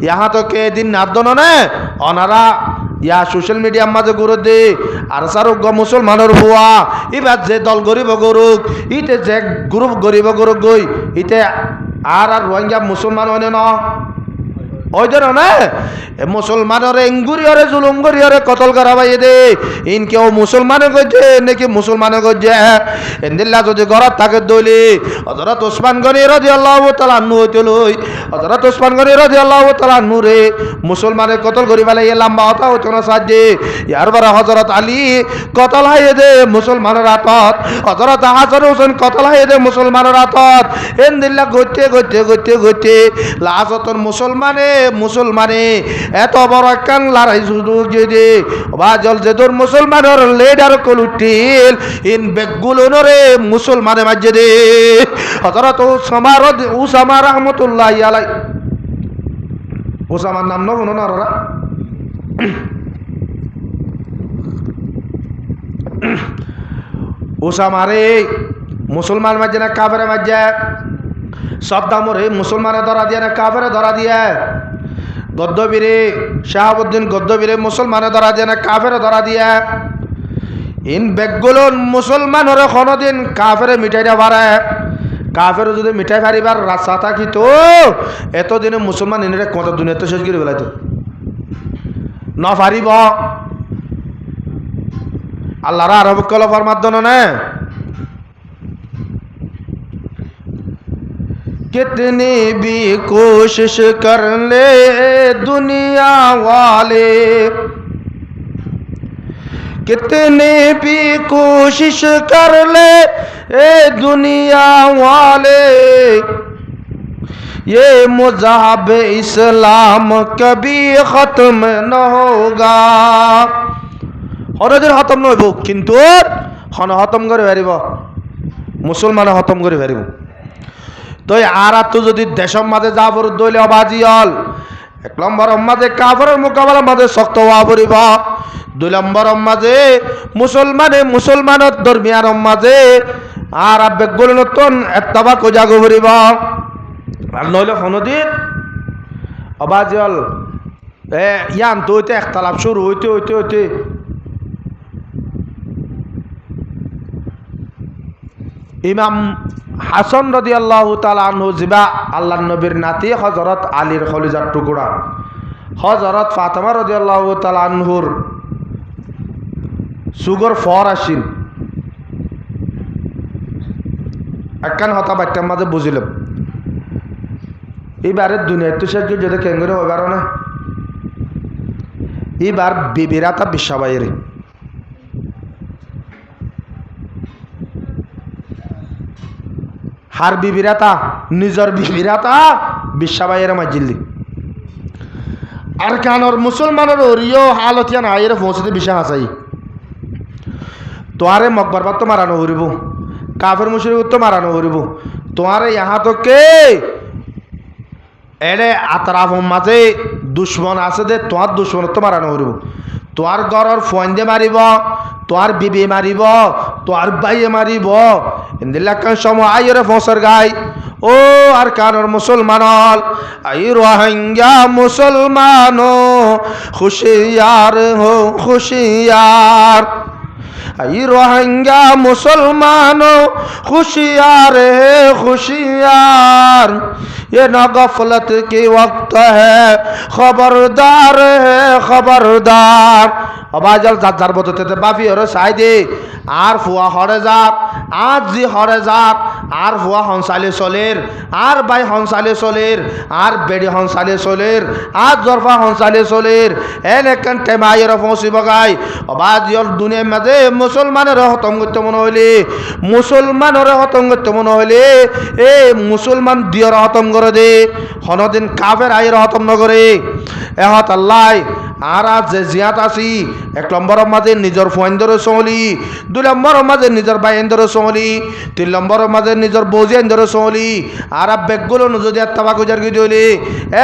ইহা তো কে দিন নাদন না অনারা ইয়া সোশ্যাল মিডিয়ার মাঝে গুরু দে আর সারুক মুসলমানের হুয়া এবার যে দল গরিব গরুক ইতে যে গ্রুপ গরিব গরুক গই ইতে আর রোহিঙ্গা মুসলমান হয় না ওই ধরো না মুসলমানের এঙ্গুরিয়রে জুলুম করিয়রে কতল করা ভাই দে ইন কেউ মুসলমানে করছে নাকি মুসলমানে করছে এন্দিল্লা যদি ঘরত থাকে দইলে হযরত ওসমান গনি রাদিয়াল্লাহু তাআলা আনহু হইতে লই হযরত ওসমান গনি রাদিয়াল্লাহু তাআলা আনহু রে মুসলমানে কতল করি ফেলাই লম্বা হতা হতো না সাজে ইয়ার বারা হযরত আলী কতল হাইয়ে দে মুসলমানের হাতত হযরত হাসান হোসেন কতল হাইয়ে দে মুসলমানের হাতত এন্দিল্লা গইতে লাজতর মুসলমানে এত বড় কান লড়াই শুরু যে বাজল যে তোর মুসলমানের লিডার কলুটিল ইন বেগুলোনরে মুসলমানে মাঝে দে হযরত উসামা রাহমাতুল্লাহি আলাই উসামার নাম না মনে না উসামারে মুসলমান মাঝে না কাফের মাঝে সব দামরে মুসলমানে ধরা দিয়ে না কাফেরে ধরা দিয়ে গদ্দবীরে শাহাবুদ্দিন গদ্দবীরে মুসলমানে ধরা দিয়ে না কাফেরে ধরা দিয়ে ইন বেগগুলো মুসলমানরে কোনোদিন কাফেরে মিঠাই না পারে কাফের যদি মিঠাই পারিবার রাস্তা থাকি তো এতদিনে মুসলমান ইনরে কত দুনিয়াতে শেষ করে ফেলাইতো না পারিব আল্লাহর আরব কল ফরমাত দন না कितनी भी कोशिश कर ले दुनिया वाले कितनी भी कोशिश कर ले ए दुनिया वाले ये मज़हब इस्लाम कभी ख़त्म न होगा हरदिन खत्म नहब किन्तु खन खत्म करे पारिब मुसलमान खत्म करे पारिब তো আর তো যদি দেশের মাঝে যাবর দইলে অবাজি হল 1 নম্বর মাঝে কাফেরের মোকাবেলা মাঝে শক্ত হওয়া পড়িব 2 নম্বর মাঝে মুসলমানের দরমিয়ার মাঝে আর বেগুলো নতুন এত্তাবা কোজাগো পড়িব আর নইলে কোনদিন অবাজি হল ইয়ান তো হইতে একতলাপ শুরু হইতে ইমাম হাসান রাদিয়াল্লাহু তাআলা আনহু জিবা আল্লাহর নবীর নাতি হযরত আলীর খলিজার টুকরা হযরত ফাতেমা রাদিয়াল্লাহু তাআলা আনহুর সুগর ফর আসিন একখান হতা বাচ্চার মাঝে বুঝিলাম এবারে দুনিয়াতে শেষ যদি কেঙ্গরে হইবার না এবার বিবিরা তা বিশ্বাবাইরে হার বিবিরাতা নিজের বিবিরাতা বিশ্বাবাইয়ের মাজিল্লি আর কানর মুসলমানের ওরিও হালতিয়া না আইরে পৌঁছতে বিশ্বাস আসাই তোয়ারে মকবর তো মারানো হরিব কাফের মুশরিক তো মারানো হরিব তোয়ারে ইহা তো কে এড়ে আতরাফ মাঝে দুশ্মন আছে দে তোমার দুশ্মন তো মারানো হরিব তোয়ার ঘরের ফোন দিয়ে মারিব তোয়ার বিবি মারিব তোয়ার বাইয়ে মারিব ইন্দিল্লাকান সময় আইরে ফসর গাই ও আর কানর মুসলমান আই রোহিঙ্গা মুসলমানো খুশিয়ার হো খুশিয়ার আই রোহিঙ্গা মুসলমানো खुशियार है खुशियार ये ना गफलत की वक्त है खबरदार अबाजल जाजार बतते बाफी और साइदे আর ফুয়া হরে যাক আর জি হরে যাক আর ফুয়া হনসালে চলের আর বাই হনসালে চলের আর বেড়ি হনসালে চলের আর জরফা হনসালে চলের এনেকান টেমাইয়ের ফসি বগাই অবাজিয়র দুনিয়ার মাঝে মুসলমানের হতঙ্গত্য মনে হইলে মুসলমানের হতঙ্গত্য মনে হইলে এ মুসলমান দিয়র হতম করে দে হনদিন কাফের আইয়ের হতম নগরে এহত আল্লাহ আর আজ যে জিয়াত আসি 1 নম্বর মাঝে নিজের ফোয়েন্দর চলি 2 নম্বর মাঝে নিজের বাইন্দর চলি 3 নম্বর মাঝে নিজের বৌজিয়ান্দর চলি আর বেগগুলো যদি এত্তাবা গুজার গিয়ে দিলি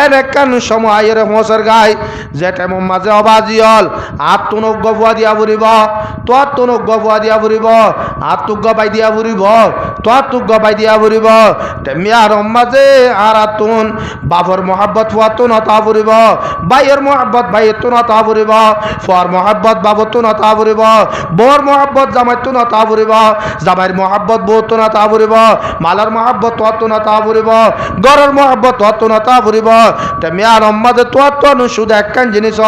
এন একান সময় আইয়ের হোসর গাই যে টাইম মাঝে অবাজি হল আর তুনক গফুয়া দিয়া ফুরিব তোর তুনক গফুয়া দিয়া ফুরিব আর তুক গবাই দিয়া ফুরিব তোর তুক গবাই দিয়া ফুরিব মিয়ার মাঝে আর তুন বাবর মোহাব্বত ফুয়া তুন হতা ফুরিব বাইয়ের মোহাব্বত বাইয়ের তুন হতা ফুরিব ফুয়ার মোহাব্বত বাবর তুন হতা ফুরিব বর মোহাব্বত জামাই তুন হতা ফুরিব জামাইর মোহাব্বত বউ তুন হতা ফুরিব মালার মোহাব্বত তোর তুন হতা ফুরিব গরের মোহাব্বত তোর তুন হতা ফুরিব মিয়ার মাঝে তোর তুন শুধু একখান জিনিস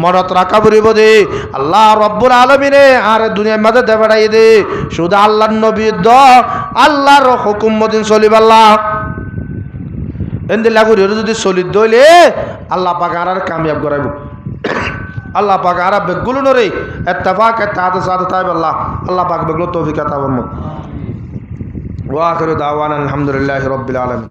মনত রাখা ফুরিব দে আল্লাহ রব্বুল আলামিনে আর দুনিয়ার মাঝে দেবাড়াই দে শুধু আল্লাহর নবী দ আল্লাহর হুকুম মদিন চলিব আল্লাহ এন্দিল্লা করি যদি চলি দইলে আল্লাহ পাক আর কামিয়াব করাইব আল্লাহ পাক আর বেগুলো নরে ইত্তেফাক ইত্তেহাদ সাথে তাইব আল্লাহ পাক বেগুলো তৌফিক আতা ফরমাক ওয়া আখিরু দাওয়ানা আলহামদুলিল্লাহি রাব্বিল আলামিন।